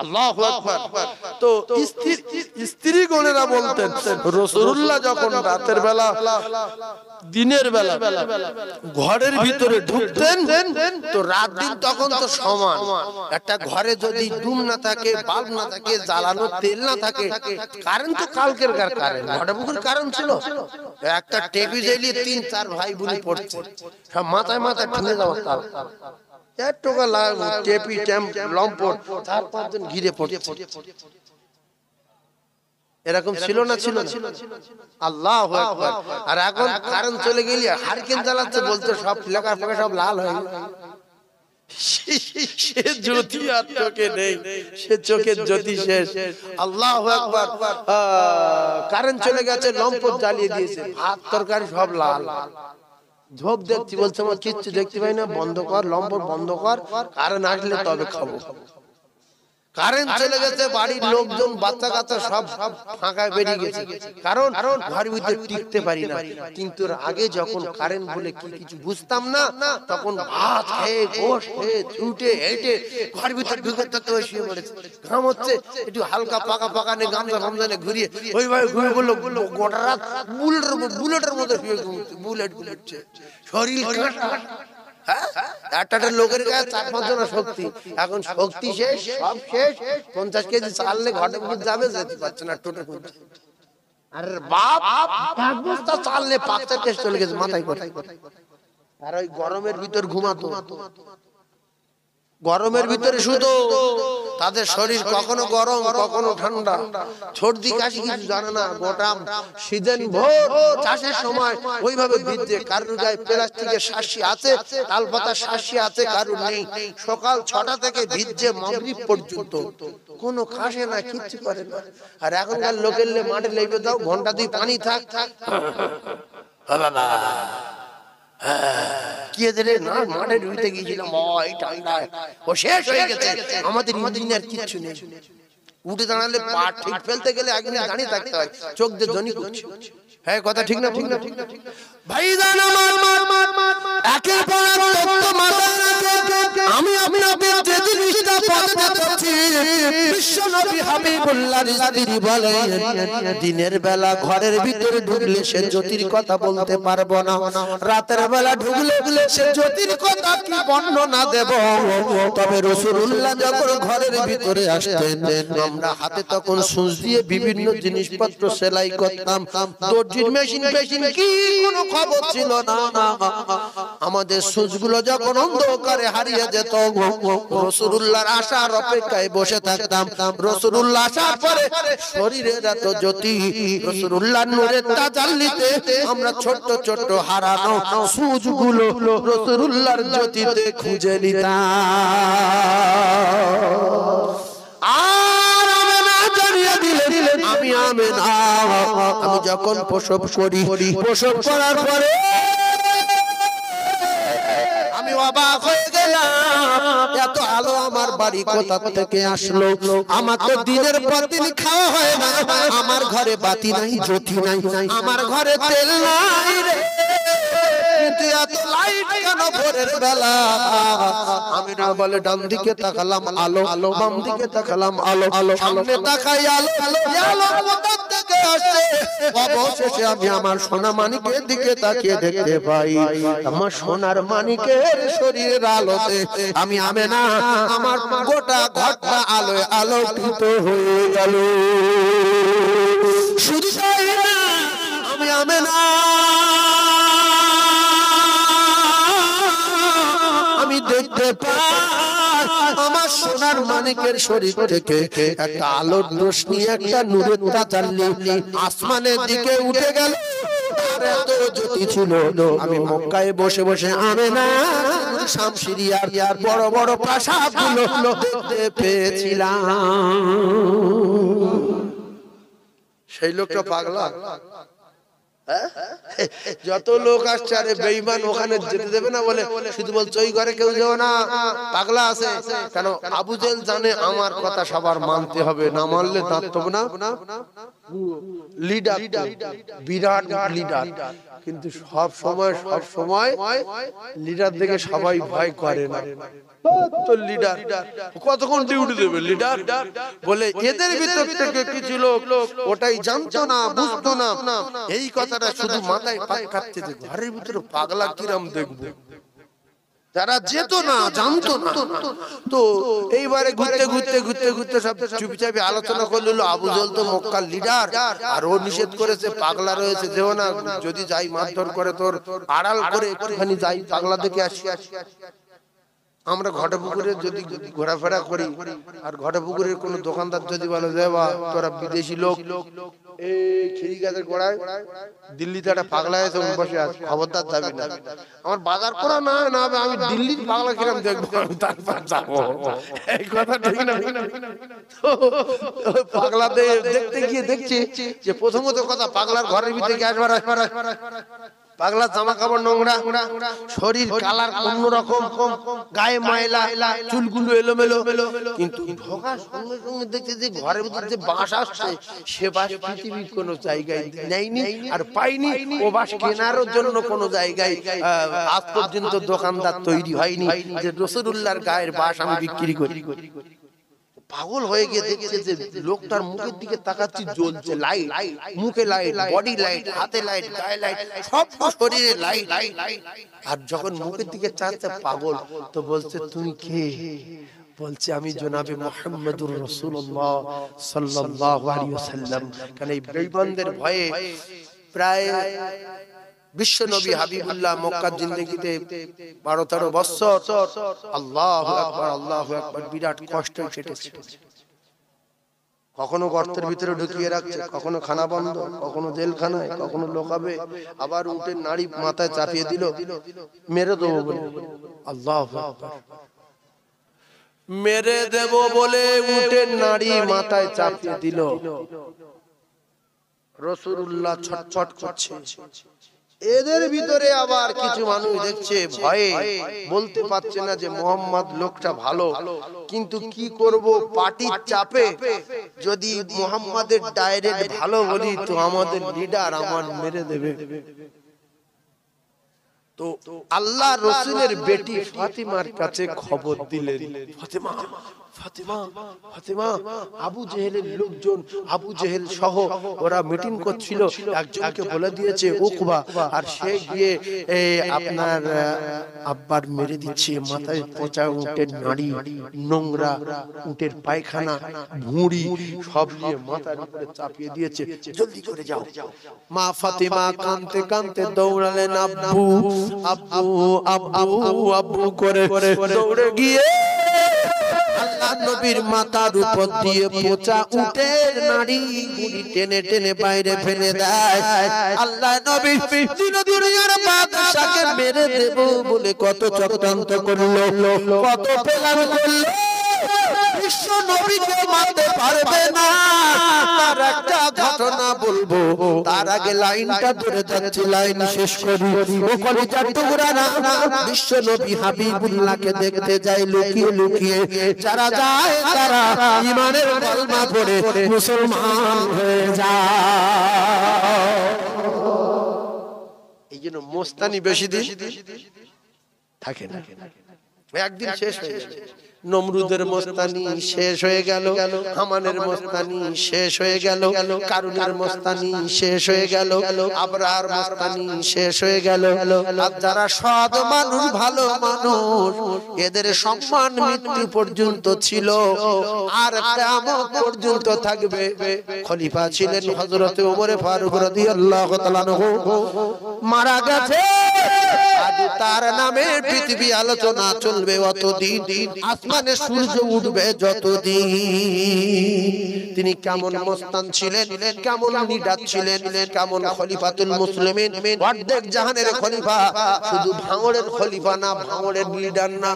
আল্লাহু আকবার। তো স্ত্রী গণেরা বলতেন রাসূলুল্লাহ যখন রাতের বেলা দিনের বেলা ঘরের ভিতরে ঢুকতেন তো রাত দিন তখন তো সমান। একটা ঘরে যদি ডুম না থাকে, বাল্ব না থাকে, জ্বালানো তেল না থাকে, কারেন্ট তো কালকের কারেন্ট, ঘরে বুকুর কারেন্ট ছিল, একটা টেপি জ্বালিয়ে 3-4 ভাই বোন পড়ছে, সব মাথায় মাথায় ঠুনে যাওয়া তাল এক টোকা টেপি ট্যাম্প লম্পট 4-5 জন ঘিরে পড়ছে। এরকম ছিল না ছিল না? আল্লাহু আকবার। আর এখন কারেন্ট চলে গেলে হারকেন জ্বালাচ্ছে, বলতে সব লেখা ফেকা সব লাল হয়ে গেল। সে জ্যোতি আর চোখে নেই, সে চোখের জ্যোতি শেষ। আল্লাহু আকবার। কারেন্ট চলে গেছে, লম্পট জ্বালিয়ে দিয়েছে, ভাত তরকারি সব লাল। ঝোপ দেখছি, বলছে আমার কিচ্ছু দেখতে পাই না, বন্ধ কর লম্পট বন্ধ কর, কারেন্ট আসলে তবে খাবো। কারেন্ট চলে গেছে, বাড়ির লোকজন বাচ্চা কাচ্চা সব ফাঁকায় বেরিয়ে গেছে, কারণ ঘরের ভিতরে টিকতে পারি না। কিন্তু আগে যখন কারেন্ট বলে কি কিছু বুঝতাম না, তখন ভাত খেয়ে গোশ খেয়ে ছুটে হেঁটে ঘরের ভিতরে ঢুকে থাকতে শুয়ে পড়েছে, ঘাম হচ্ছে, একটু হালকা পাকা পাকা নে গামছা রমজানে ঘুরিয়ে ওইভাবে ঘুরে বললো গোটা রাত বুলেটের মতো শুয়ে ঘুমছে, বুলেট শরীর একটা লোকের গায়ে 4-5 জনের শক্তি, এখন শক্তি শেষ, সব শেষ। 50 কেজি চাললে ঘটে যাবে, যেতে পারছে না টোটো করতে। আরে বাপ, এক বস্তা চাললে 5-4 কেজি চলে গেছে মাথায় করে। আর ওই গরমের ভিতর ঘুমাতো, গরমের ভিতরে শুধু তাদের শরীর কখনো গরম কখনো ঠান্ডা, সর্দি কাশি কিছু জানে না। গোটা সিজন ভোর চাষের সময় ওইভাবে ভিজে, কারুর গায়ে প্লাস্টিকের শাসি আছে, তালপাতার শাসি আছে, কারুর নেই। সকাল 6টা থেকে ভিজে মাগরিব পর্যন্ত কোনো খাসে না, কিচ্ছু করে না। আর এখনকার লোকের মাঠে লেগে দাও, ঘন্টা 2 পানি থাক, কি এদের না মাঠে ঢুকতে গিয়েছিলাম, এই ঠান্ডায় ও শেষ হয়ে গেছে। আমাদের ইঞ্জিনিয়ার কিচ্ছু নেই, উঠে দাঁড়ালে পা ঠিক ফেলতে গেলে একদিন দাঁড়িয়ে থাকতে হয়, চোখ দিয়ে জনি করছে। হ্যাঁ, কথা ঠিক না? ঠিক না? ঠিক না? ভাইজান আমার একের পর এক তত্ত্ব মাথায় রেখে আমি আপনাদের যে জিনিসটা পড়তে যাচ্ছি, বিশ্বনবী হাবিবুল্লাহর স্ত্রী বলেন দিনের বেলা ঘরের ভিতরে ঢুকলে সে জ্যোতির কথা বলতে পারবো না, রাতের বেলা ঢুকলে সে জ্যোতির কথা কি বর্ণনা দেব। তবে রাসূলুল্লাহ যখন ঘরের ভিতরে আসতেন, আমরা হাতে তখন সুচ দিয়ে বিভিন্ন জিনিসপত্র সেলাই করতাম, দর্জির মেশিন কি কোনো খবর ছিল না। আমাদের সুচগুলো যখন অন্ধকারে হারিয়ে যেত, রাসূলুল্লাহর আসার অপেক্ষায় বসে থাকতাম। রাসূলুল্লাহ আসার পরে শরীরের এত জ্যোতি, রাসূলুল্লাহর নূরের তাজাল্লিতে আমরা ছোট ছোট হারানো সুচগুলো রাসূলুল্লাহর জ্যোতিতে খুঁজে নিতাম। আমি যখন প্রসব করি, প্রসব করার পরে আমি অবাক হয়ে গেলাম, এত আলো আমার বাড়ি কোথা থেকে আসলো? আমার তো দিনের পর দিন খাওয়া হয় না, আমার ঘরে বাতি নাই, জ্যোতি নাই, আমার ঘরে তেল নাই রে, কিন্তু এত লাইট কেন ভোরের বেলা? আমি না বলে ডান দিকে তাকালাম আলো, বাম দিকে তাকালাম আলো, সামনে তাকাই আলো, আলো কোথা থেকে আসে? অবশেষে আমি আমার সোনা মানিকের দিকে তাকিয়ে দেখতে পাই, আমার সোনার মানিকের শরীরের আলোতে আমি আমেনা, আমার গোটা ঘরটা আলোয় আলোকিত হয়ে গেল। শুধু তাই না, আমি আমেনা আমি দেখতে পাই আমার সোনার মানিকের শরীর থেকে একটা আলোর রোশনি, একটা নূরের তাজাল্লি আসমানের দিকে উঠে গেল। আর এত জ্যোতি ছিল, আমি মক্কায় বসে বসে আমেনা শামশিরিয়ার বড় বড় প্রাসাদগুলো দেখতে পেয়েছিলাম। সেই লোকটা পাগলা, যত লোক আসছে আরে বেঈমান ওখানে যেতে দেবে না বলে শুধু বলছে ওই ঘরে কেউ যেও না, পাগলা আছে। কেন? আবু জেহেল জানে আমার কথা সবার মানতে হবে, না মানলে দাঁড়াবো না। লিডার, বিরাট লিডার, কিন্তু সব সময় লিডার দেখে সবাই ভয় করে না। তো লিডার কতক্ষণ ডিউটি দেবে লিডার বলে, এদের ভিতর থেকে কিছু লোক ওটাই জানতো না, বুঝতো না। এই কথাটা শুধু মাথায় পাক খাচ্ছে যে ঘরের ভিতরে পাগলা কিরাম দেখবো, যারা যেত না, জানতো না। তো এইবারে ঘুরতে সব চুপচাপি আলোচনা করলো, আবু জেহেল তো মক্কার লিডার, আর ও নিষেধ করেছে, পাগলা রয়েছে, যেও না, যদি যাই মারধর করে তোর আড়াল করে একটুখানি যাই, পাগলা দেখে আসি। আমরা ঘাটপুকুরে যদি ঘোরাফেরা করি, আর ঘাটপুকুরের কোন দোকানদার যদি বলে দেবা তোরা বিদেশি লোক, এই খিরি গাছের গোড়ায় দিল্লিতে একটা পাগলা এসে বসে আছে, খবরদার যাবি না। আমার বাজার করা না আমি দিল্লির পাগলা কিরম দেখবো, তারপর যাবো। এই কথা ঠিক না? পাগলা দেখতে গিয়ে দেখছি যে প্রথমত কথা, পাগলার ঘরের ভিতরে গ্যাস ভরা, পাগলা জামা কাপড় নোংরা, শরীর কালার অন্যরকম, গায়ে ময়লা, চুলগুলো এলোমেলো। কিন্তু ঢোকার সঙ্গে সঙ্গে দেখছে যে ঘরের ভিতরে যে বাঁশ আসছে, সে বাঁশ পৃথিবীর কোনো জায়গায় নেয়নি আর পাইনি। ও বাঁশ কেনার জন্য কোনো জায়গায় আজ পর্যন্ত দোকানদার তৈরি হয়নি যে রাসূলুল্লাহর গায়ের বাঁশ আমি বিক্রি করি। পাগল হয়ে গিয়ে দেখছে যে লোকটার মুখের দিকে তাকাচ্ছি, জ্বলছে লাইট, মুখে লাইট, বডি লাইট, হাতে লাইট, গায়ে লাইট, সব শরীরে লাইট। আর যখন মুখের দিকে চাচ্ছে পাগল, তো বলছে তুমি কে? বলছে আমি জনাবে মুহাম্মদুর রাসূলুল্লাহ সাল্লাল্লাহু আলাইহি ওয়াসাল্লাম। কারণ এই বেঈমানদের ভয়ে প্রায় বিশ্ব নবী হাবিবুল্লাহ মক্কার জিন্দেগিতে 12-13 বছর আল্লাহু আকবার আল্লাহু আকবার বিরাট কষ্ট কেটেছে। কখনো গর্তের ভিতরে ঢুকিয়ে রাখছে, কখনো খানা বন্ধ, কখনো জেলখানায়, কখনো লোকাবে, আবার উটের নাড়ি মাথায় চাপিয়ে দিল, মেরে দেবো বলে। আল্লাহু আকবার, মেরে দেব বলে উটের নাড়ি মাথায় চাপিয়ে দিল। রাসূলুল্লাহ ছটফট করছে। এদের ভিতরে আবার কিছু মানুষ দেখছে ভয়ে বলতে পারছে না যে মোহাম্মদ লোকটা ভালো, কিন্তু কি করব, পার্টির চাপে যদি মোহাম্মদের ডাইরেক্ট ভালো বলি তো আমাদের লিডার আমার মেরে দেবে। তো আল্লাহ রাসূলের বেটি ফাতিমার কাছে খবর দিলেন, ফাতিমা ফাতিমা ফাতিমা, আবু জেহেলের লোকজন, আবু জেহেল সহ ওরা মিটিং করছিল, একজনকে বলে দিয়েছে উকবা, আর সে গিয়ে আপনার আব্বার মেরে দিচ্ছে, মাথায় পচা উটের নাড়ি, নোংরা উটের পায়খানা, ভুঁড়ি সব নিয়ে মাথার উপরে চাপিয়ে দিয়েছে, জলদি করে যাও। মা ফাতিমা কাঁদতে কাঁদতে দৌড়ালেন, আব্বু আব্বু আব্বু আব্বু করে দৌড়ে গিয়ে আল্লাহ নবীর মাথার উপর দিয়ে পচা উটের নাড়ি গুলি টেনে টেনে বাইরে ফেলে দেয়। আল্লাহ নবী দুনিয়ার বাদশাকে মেরে দেব বলে কত চক্রান্ত করলো, কত প্ল্যান করলো, বিশ্ব নবীকে মারতে পারবে না। তার একটা ঘটনা বলবো, তার আগে লাইনটা ধরে যাচ্ছে, লাইন শেষ করি। ও কলিজার টুকরা না, বিশ্ব নবী হাবিবুল্লাহকে দেখতে যায় লুকিয়ে লুকিয়ে। যারা যায় তারা ঈমানের কালমা পড়ে মুসলমান হয়ে যায়। এই জন্য মোস্তানি বেশি দিন থাকে না, একদিন শেষ হয়ে যাবে। নমরুদের মস্তানি শেষ হয়ে গেল, হামানের মস্তানি শেষ হয়ে গেল, কারুনের মস্তানি শেষ হয়ে গেল, আবরার মস্তানি শেষ হয়ে গেল। আর যারা সৎ মানুষ, ভালো মানুষ, এদের সম্মান মৃত্যু পর্যন্ত ছিল আর কিয়ামত পর্যন্ত থাকবে। খলিফা ছিলেন হযরত ওমর ফারুক রাদিয়াল্লাহু তাআলা আনহু, মারা গেছে, আজ তার নামে পৃথিবী আলোচনা চলবে অতদিন, আসমানে সূর্য উঠবে যতদিন। তিনি কেমন মস্তান ছিলেন, কেমন লিডার ছিলেন, কেমন খলিফাতুল মুসলিমিন, অর্ধেক জাহানের খলিফা, শুধু ভাঙড়ের খলিফা না, ভাঙড়ের লিডার না,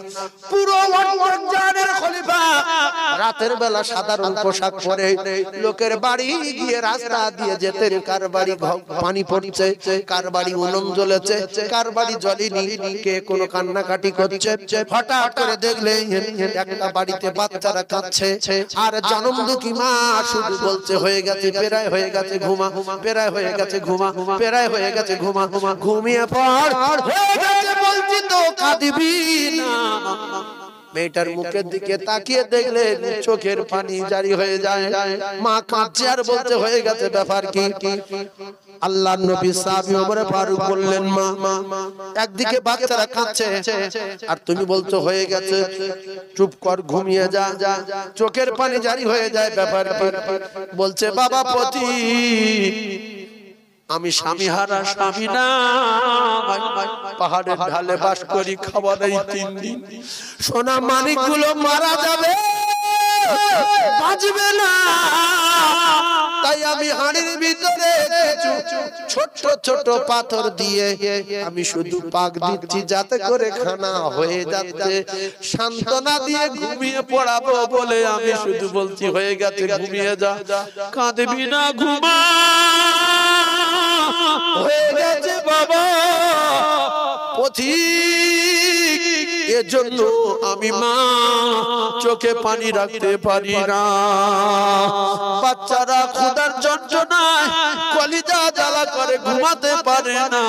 পুরো অর্ধেক জাহানের খলিফা। রাতের বেলা সাধারণ পোশাক পরে লোকের বাড়ি গিয়ে রাস্তা দিয়ে যেতেন, কার বাড়ি পানি পড়ছে, কার বাড়ি উনুন জ্বলেছে, কার বাড়ি জ্বলেনি, কে কোনো কান্নাকাটি করছে। হঠাৎ করে দেখলেন একটা বাড়িতে বাচ্চারা কাঁদছে, আর জনমদুখী মা শুধু বলছে হয়ে গেছে, প্রায় হয়ে গেছে, ঘুমা, প্রায় হয়ে গেছে, ঘুমা, প্রায় হয়ে গেছে, ঘুমা, ঘুমিয়ে পড়, হয়ে গেছে বলছি তো কাঁদবি না। মেয়েটার মুখের দিকে তাকিয়ে দেখলেন চোখের পানি জারি হয়ে যায়, মা কাঁদছে আর বলছে হয়ে গেছে, ব্যাপার কি? আল্লাহর নবী সাহাবী ওমর ফারুক বললেন, মা একদিকে বাচ্চারা কাঁদছে আর তুমি বলছো হয়ে গেছে, চুপ কর, ঘুমিয়ে যা, চোখের পানি জারি হয়ে যায়, ব্যাপার কি? বলছে বাবা পতি, আমি স্বামী হারা স্বামী না, পাহাড়ের ঢালে বাস করি, খাবার এই 3 দিন, সোনা মানিক গুলো মারা যাবে, বাঁচবে না, তাই আমি হাড়ির ভিতরে ছোট ছোট পাথর দিয়ে আমি শুধু পাক দিচ্ছি যাতে করে খানা হয়ে যাচ্ছে, সান্ত্বনা দিয়ে ঘুমিয়ে পড়াবো বলে আমি শুধু বলছি হয়ে গেছে, ঘুমিয়ে যা, কাঁদবি না, ঘুমা, হয়ে গেছে বাবা পথিক, এজন্য আমি মা চোখে পানি রাখতে পারি না। বাচ্চারা ক্ষুধার যন্ত্রণায় কলিজা জ্বালা করে ঘুমাতে পারে না।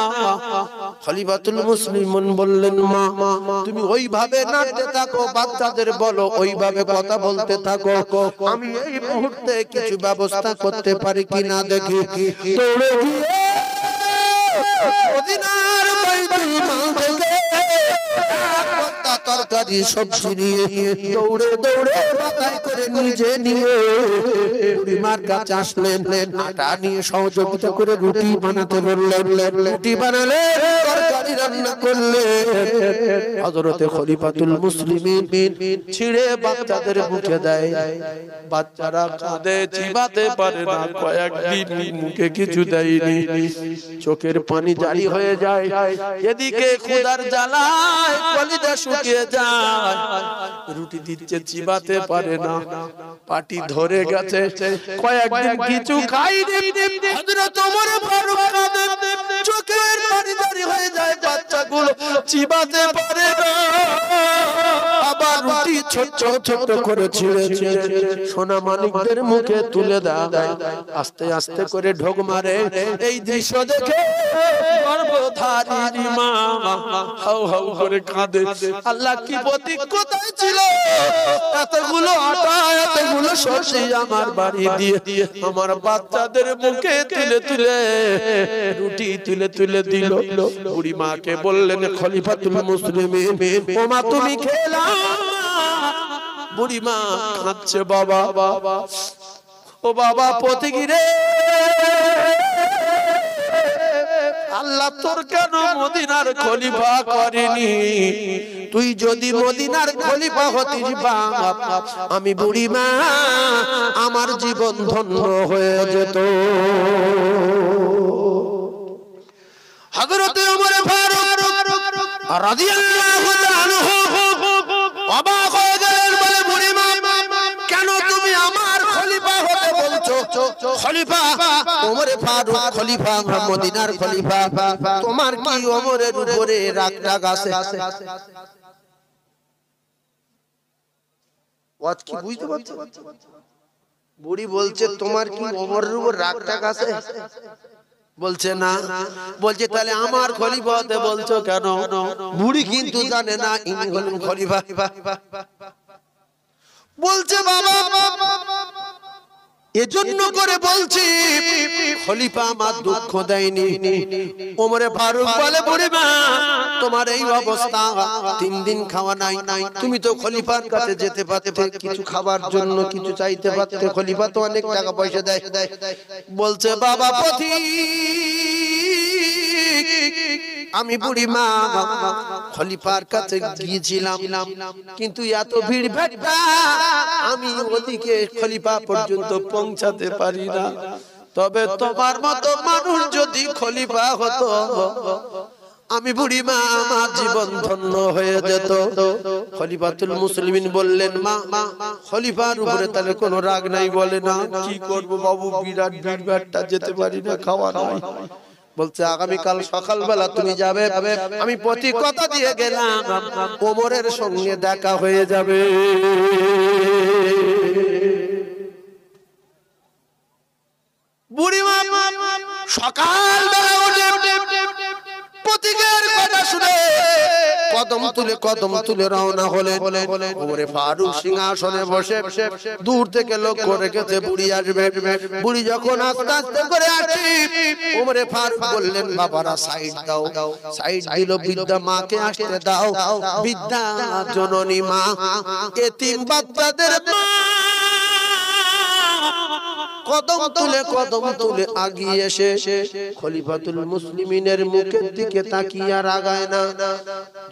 খলিফাতুল মুসলিমিন বললেন, মা তুমি ওইভাবে নাড়তে থাকো, বাচ্চাদের বলো ওইভাবে কথা বলতে থাকো, আমি এই মুহূর্তে কিছু ব্যবস্থা করতে পারি কিনা দেখি। দৌড়ে গিয়ে মদিনার বাইতুল মাল থেকে তরকারি সবজি নিয়ে দৌড়ে দৌড়ে মাথায় করে নিজে নিয়ে বুড়িমার কাছে আসলেন, আটা নিয়ে সহযোগিতা করে রুটি বানাতে বললেন, রুটি বানালে তরকারি রান্না করলেন। হযরতে খলিফাতুল মুসলিমিন ছিঁড়ে বাচ্চাদের মুখে দেয়, বাচ্চারা কাঁদে, চিবাতে পারে না, কয়েকদিন মুখে কিছু দেয়নি, চোখের পানি জারি হয়ে যায়, এদিকে ক্ষুধার জ্বালায় কলিজা শুকিয়ে যায়, রুটি দিচ্ছে চিবাতে পারে না, পাটি ধরে গেছে, কয়েকদিন কিছু খাইনি। হযরত ওমর ফারুক কাঁদেন, চোখের পানি জারি হয়ে যায়, বাচ্চাগুলো চিবাতে পারে না, আবার রুটি ছোট ছোট করে ছিঁড়ে সোনা মানিকদের মুখে তুলে দেয়, আস্তে আস্তে করে ঢোক মারে। এই দৃশ্য দেখে গর্ভধারিণী মা হাউ হাউ করে কাঁদে, আল্লাহ কি প্রতিজ্ঞতায় ছিল, এতগুলো আটা এতগুলো সবজি আমার বাড়ি দিয়ে আমার বাচ্চাদের মুখে তুলে তুলে রুটি তুলে তুলে দিল। বুড়ি মাকে বললেন, খলিফাতুল মুসলিমিন, ও মা তুমি খেলা? বুড়ি মা কাঁদছে, বাবা, ও বাবা পথিকিরে, আল্লাহ তোর কেন মদিনার খলিফা করেনি? তুই যদি মদিনার খলিফা হতিস বাপ, আমি বুড়ি মা আমার জীবন ধন্য হয়ে যেত। হযরত ওমর ফারুক রাদিয়াল্লাহু তাআলা অবাক হয়ে গেলেন, বলে বুড়ি মা কেন তুমি আমার খলিফা হতে বলছো? খলিফা ওমর ফারুক, খলিফা মদিনার খলিফা, তোমার কি ওমরের উপরে রাগ টাগ আছে? ওয়াজ কি বুঝতে পারছো? বুড়ি বলছে তোমার কি ওমরের উপর রাগ টাগ আছে? বলছে না। বলছে তাহলে আমার খলিফা হতে বলছো কেন? বুড়ি কিন্তু জানে না ইনি হলেন খলিফা। বলছে বাবা এজন্য করে বলছি, খলিফা আমার দুঃখ দেয়নি। ওমরে ফারুক বলে, বুড়ি মা তোমার এই অবস্থা, 3 দিন খাওয়া নাই, তুমি তো খলিফার কাছে যেতে পারতে, কিছু খাবার জন্য কিছু চাইতে পারতে, খলিফা তো অনেক টাকা পয়সা দেয়। বলছে বাবা পথিক, আমি বুড়ি মা খলিফার কাছে গিয়েছিলাম, কিন্তু এত ভিড় ভাট্টা আমি ওদিকে খলিফা পর্যন্ত পৌঁছাতে পারি না। তবে তোমার মতো মানুষ যদি খলিফা হতো, আমি বুড়ি মা আমার জীবন ধন্য হয়ে যেত। খলিফাতুল মুসলিমিন বললেন, মা খলিফার উপরে তাহলে কোনো রাগ নাই? বলে না। কি করব বাবু, বিরাট ভিড় ভাট্টা, যেতে পারি না, খাওয়া নাই। বলছে আগামীকাল সকালবেলা তুমি যাবে, আমি প্রতি কথা দিয়ে গেলাম ওমরের সঙ্গে দেখা হয়ে যাবে। বুড়িমা সকালবেলা উঠে প্রতীকের কথা শুনে কদম তুলে রওনা হলেন। ওমরে ফারুক সিংহাসনে বসে দূর থেকে লক্ষ্য রেখেছে বুড়ি আসবে। বুড়ি যখন আস্তে আস্তে করে আসে, ওমরে ফারুক বললেন বাবারা সাইড দাও। সাইড দিল। বৃদ্ধা মাকে আসতে দাও। বৃদ্ধা জননী মা, এতিম বাচ্চাদের মা কদম তুলে আগিয়ে এসে খলিফাতুল মুসলিমিনের মুখের দিকে তাকিয়ে আর আগায় না,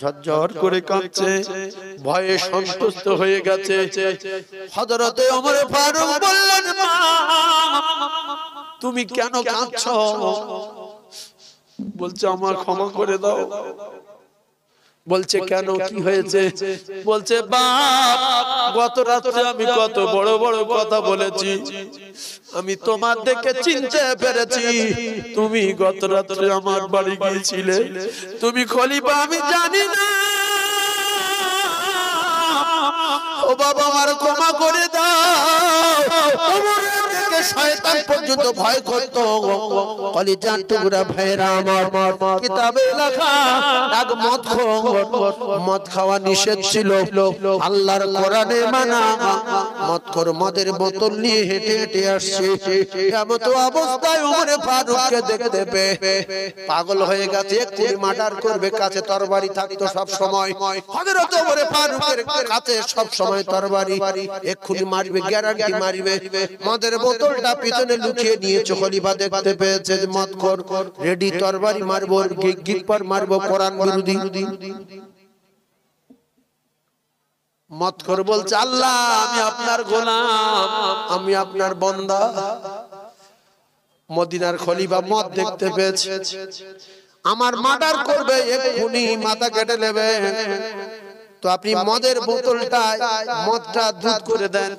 ঝরঝর করে কাঁদছে, ভয়ে সন্তুষ্ট হয়ে গেছে। হযরতে ওমর ফারুক বললেন মা, তুমি কেন কাঁদছো? বলছে আমার ক্ষমা করে দাও। বলছে কেন, কি হয়েছে? বলছে বাপ, গত রাতে আমি কত বড় বড় কথা বলেছি, আমি তোমার দেখে চিনতে পেরেছি। তুমি গত রাতে আমার বাড়ি গিয়েছিলে, তুমি খলিফা আমি জানি না। ও বাবা, আমার ক্ষমা করে দাও। শয়তান পর্যন্ত ভয় করত। কলিজার টুকরা ভাইরা আমার, কিতাবে লেখা এক মদ খাওয়া নিষেধ ছিল, আল্লাহর কোরআনে মানা। মদখোর মদের বোতল নিয়ে হেঁটে হেঁটে আসছে। এমন অবস্থায় ওমরে ফারুককে দেখতে পেয়ে পাগল হয়ে গেছে, এক্ষুনি মার্ডার করবে। কাছে তরবারি থাকতো সব সময়। হযরত ওমরে ফারুকের কাছে সব সময় তরবারি, এক্ষুনি মারবে, গ্যারান্টি মারবে। মদের বোতলটা পিছনে লুকিয়ে নিয়েছে। খলিফা দেখতে পেয়েছে মদখোর রেডি, তরবারি মারবো, গিক পর মারবো, কোরআন বিরোধী। মদখোর বলছে আল্লাহ, আমি আপনার গোলাম, আমি আপনার বান্দা। মদিনার খলিফা মদ দেখতে পেয়েছে, আমার মার্ডার করবে, এক্ষুনি মাথা কেটে নেবে। তো আপনি মদের বোতলটা, মদটা দুধ করে দেন।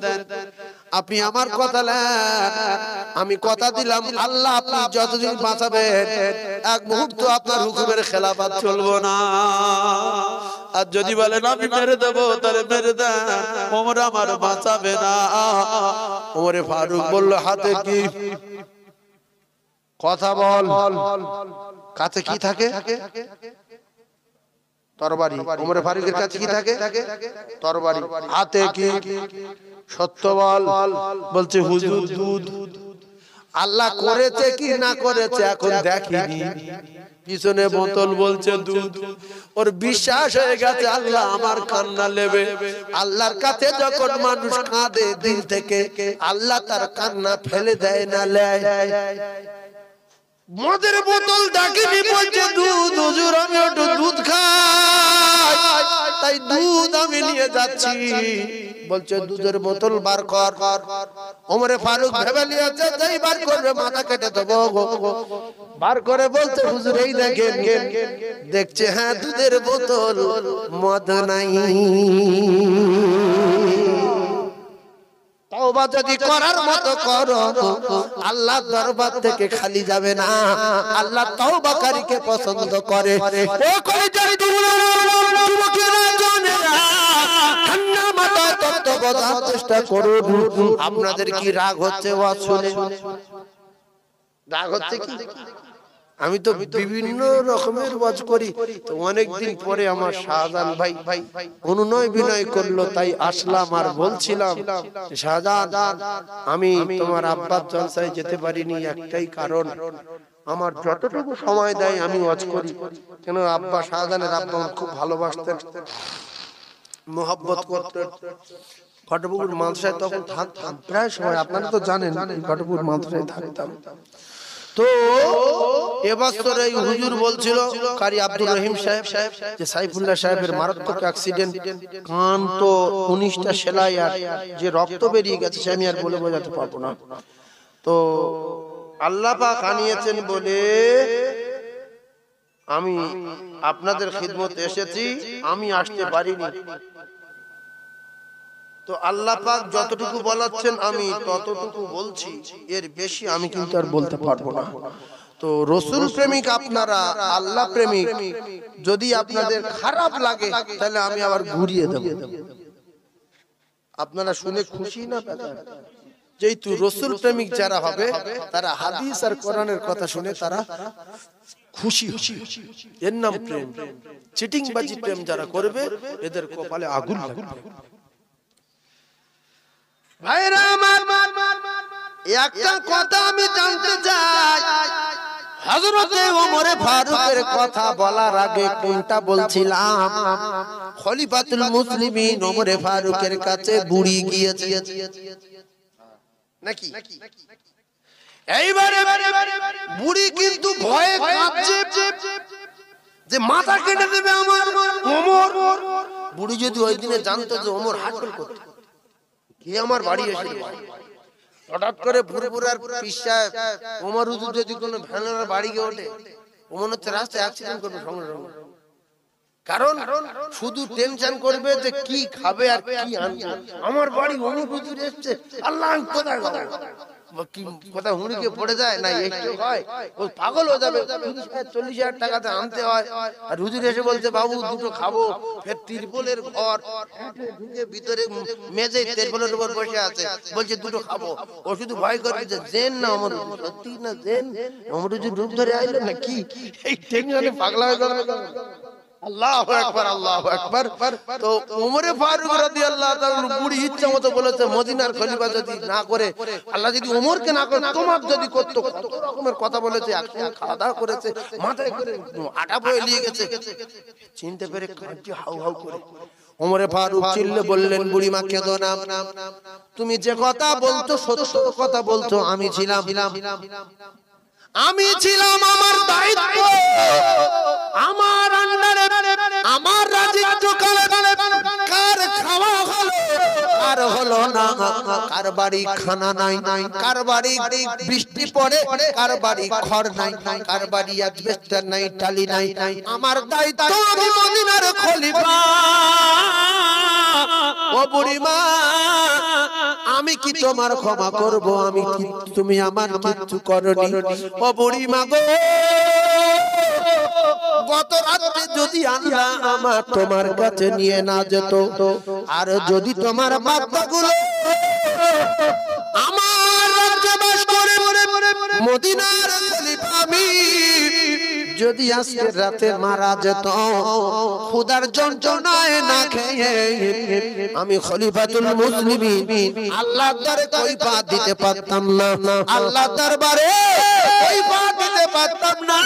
আপনি আমার কথা নেন, আমি কথা দিলাম আল্লাহ আপনি যতদিন বাঁচাবেন এক মুহূর্ত আপনার হুকুমের খেলাফত চলবো না। আর যদি বলেন আমি মেরে দেবো, তাহলে মেরে দেন, ওমর আমার বাঁচাবে না। ওমরে ফারুক বলল হাতে কি? কথা বল। কাছে কি থাকে? তরবারি। ওমরে ফারুকের কাছে কি থাকে? তরবারি। হাতে কি? সত্য বল। বলছে হুজুর দুধ। আল্লাহ করেছে কি না করেছে এখন দেখিনি। পিছনে বোতল, বলছে দুধ। ওর বিশ্বাস হয়ে গেছে আল্লাহ আমার কান্না নেবে। আল্লাহর কাছে যখন মানুষ কাঁদে দিল থেকে, আল্লাহ তার কান্না ফেলে দেয় না, লেয়। মদের বোতল ডাকিনি, বলছে দুধ। হুজুর আমি একটু দুধ খাই, তাই দুধ আমি নিয়ে যাচ্ছি। বলছে দুধের বোতল বার কর। ওমরে ফারুক ভেবে নিয়েছে যেই বার করবে মাথা কেটে দেবো। বার করে বলছে হুজুর এই দেখেন। দেখছে হ্যাঁ দুধের বোতল, মদ নাই। তওবা যদি করার মতো করো, আল্লাহ দরবার থেকে খালি যাবে না। আল্লাহ তওবাকারীকে পছন্দ করে। ও কলিজার যুবকেরা, জনেরা, ঠান্ডা মাথায় তত্ত্ব বোঝার চেষ্টা করুন। আপনাদের কি রাগ হচ্ছে? ওয়াজ শুনে রাগ হচ্ছে কি? আমি তো বিভিন্ন রকমের ওয়াজ করি। তো অনেকদিন পরে আমার শাহজাহান ভাই অনুনয় বিনয় করলো, তাই আসলাম। আর বলছিলাম শাহজাহান, আমি তোমার আব্বার জলসায় যেতে পারিনি একটাই কারণ, আমার যতটুকু সময় দেয় আমি ওয়াজ করি। কেন আব্বা, শাহজাহানের আব্বা খুব ভালোবাসতেন, মোহাব্বত করতেন। ঘটপুকুর মাদ্রাসায় তখন থাকতাম প্রায় সময়, আপনারা তো জানেন ঘটপুকুর মাদ্রাসায় থাকতাম। তো এবছর এই হুজুর বলছিল কারি আব্দুর রহিম সাহেব যে সাইফুল্লাহ সাহেবের মারাত্মক অ্যাক্সিডেন্ট, কান তো 19টা সেলাই, আর যে রক্ত বেরিয়ে গেছে সে আমি আর বলে বোঝাতে পারবো না। তো আল্লাহ পাক আনিয়েছেন বলে আমি আপনাদের খিদমতে এসেছি, আমি আসতে পারিনি। তো আল্লাহ পাক যতটুকু বলাচ্ছেন আমি ততটুকু বলছি, এর বেশি আমি কিন্তু আর বলতে পারবো না। তো রসুল প্রেমিক আপনারা, আল্লাহ প্রেমিক, যদি আপনাদের খারাপ লাগে তাহলে আমি আবার ঘুরিয়ে দেব। আপনারা শুনে খুশি না বেজার? যেহেতু রসুল প্রেমিক যারা হবে তারা হাদিস আর কোরআনের কথা শুনে তারা খুশি, এর নাম প্রেম। চিটিংবাজি প্রেম যারা করবে এদের কপালে আগুন লাগবে। ভাইরা আমার, একটা কথা আমি জানতে চাই, হযরতে ওমর ফারুকের কথা বলার আগে কোনটা বলছিলাম? খলিফাতুল মুসলিমিন ওমর ফারুকের কাছে বুড়ি গিয়েছে নাকি? এইবারে বুড়ি কিন্তু ভয়ে কাঁপছে যে মাথা কেটে দেবে আমার ওমর। বুড়ি যদি ওই দিনে জানতো যে ওমর হাটল করতে কে আমার বাড়ি এসে, হঠাৎ করে ভুরভুরার পিসা ওমর হুজুর যদি কোনো ভ্যানের বাড়ি গিয়ে ওঠে, ওমর হচ্ছে রাস্তায় অ্যাক্সিডেন্ট করবে সঙ্গে সঙ্গে। কারণ শুধু টেনশন করবে যে কি খাবে আর কি আনবে। আমার বাড়ি ওমর হুজুর এসছে, আল্লাহ কোথায় গেল, কি কথা হুড়িকে পড়ে যায় না, একটু হয় ও পাগল হয়ে যাবে। 40,000 টাকাতে আনতে হয়, আর হুজুর এসে বলছে বাবু দুটো খাবো, ফের তিরপলের ঘর ভিতরে মেজে তিরপলের উপর বসে আছে, বলছে দুটো খাবো। ও শুধু ভয় করে যে জেন না ওমর হুজুর, সত্যি না জেন, ওমর হুজুর রূপ ধরে আইলো না কি, এই টেনশনে পাগলা হয়ে গেল। আল্লাহু আকবার, আল্লাহু আকবার। তো ওমর ফারুক রাদিয়াল্লাহু তাআলা বুড়ি ইচ্ছা মতো বলেছে, মদিনার খলিফা যদি না করে, আল্লাহ যদি ওমরকে না করে তোমার যদি করতো, কত রকমের কথা বলেছে, একসঙ্গে খাওয়া দাওয়া করেছে, মাথায় করে আটা বয়ে নিয়ে গেছে। চিনতে পেরে কাঁদছে হাউ হাউ করে। ওমর ফারুক চিল্লে বললেন, বুড়ি মা কেঁদো না, তুমি যে কথা বলছো সত্য কথা বলছো। আমি ছিলাম আমার দায়িত্ব, আমার আন্ডারে, আমার রাজত্ব কালে কার খাওয়া হলো আর হলো না, কার বাড়ি খানা নাই, কার বাড়ি বৃষ্টি পড়ে, কার বাড়ি খড় নাই, কার বাড়ি অ্যাসবেস্টস নাই, টালি নাই। আমার দায়িত্ব, আমি মদিনার খলিফা। ও বুড়ি মা, আমি কি তোমার ক্ষমা করব? আমি কি, তুমি আমার কিচ্ছু করনি। ও বুড়ি মা গো, গত রাতে যদি আল্লাহ আমার তোমার কাছে নিয়ে না যেত, আর যদি তোমার বাচ্চাগুলো আমার রাজ্যে বাস করে, মদিনার খলিফা আমি যদি আজকে রাতে মারা যেত, খোদার যন্ত্রণায় না খেয়ে আমি খলিফাতুল মুসলিমিন আল্লাহর দরবারে কৈফিয়ত দিতে পারতাম না, আল্লাহর দরবারে কৈফিয়ত দিতে পারতাম না।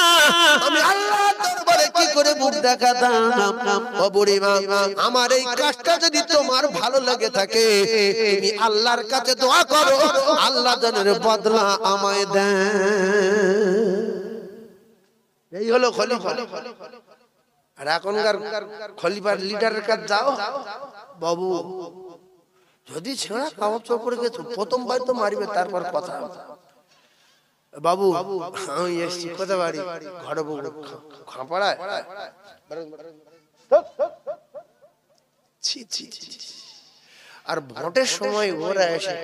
আমি আল্লাহর দরবারে কি করে মুখ দেখাতাম? ও বুড়ি মা, আমার এই কাজটা যদি তোমার ভালো লাগে থাকে, তুমি আল্লাহর কাছে দোয়া করো, আল্লাহ জানের বদলা আমায় দেন। এই হলো খলিফা। আর এখনকার খলিফার লিডারের কাছে যাও, বাবু যদি ছেঁড়া কাপড় চোপড় গেছো, প্রথমবার তো মারিবে, তারপর কথা। বাবু আমি এসছি, কোথায় বাড়ি? ঘরে বউ খাপাড়ায়। আর ভোটের সময় ওরা এসে,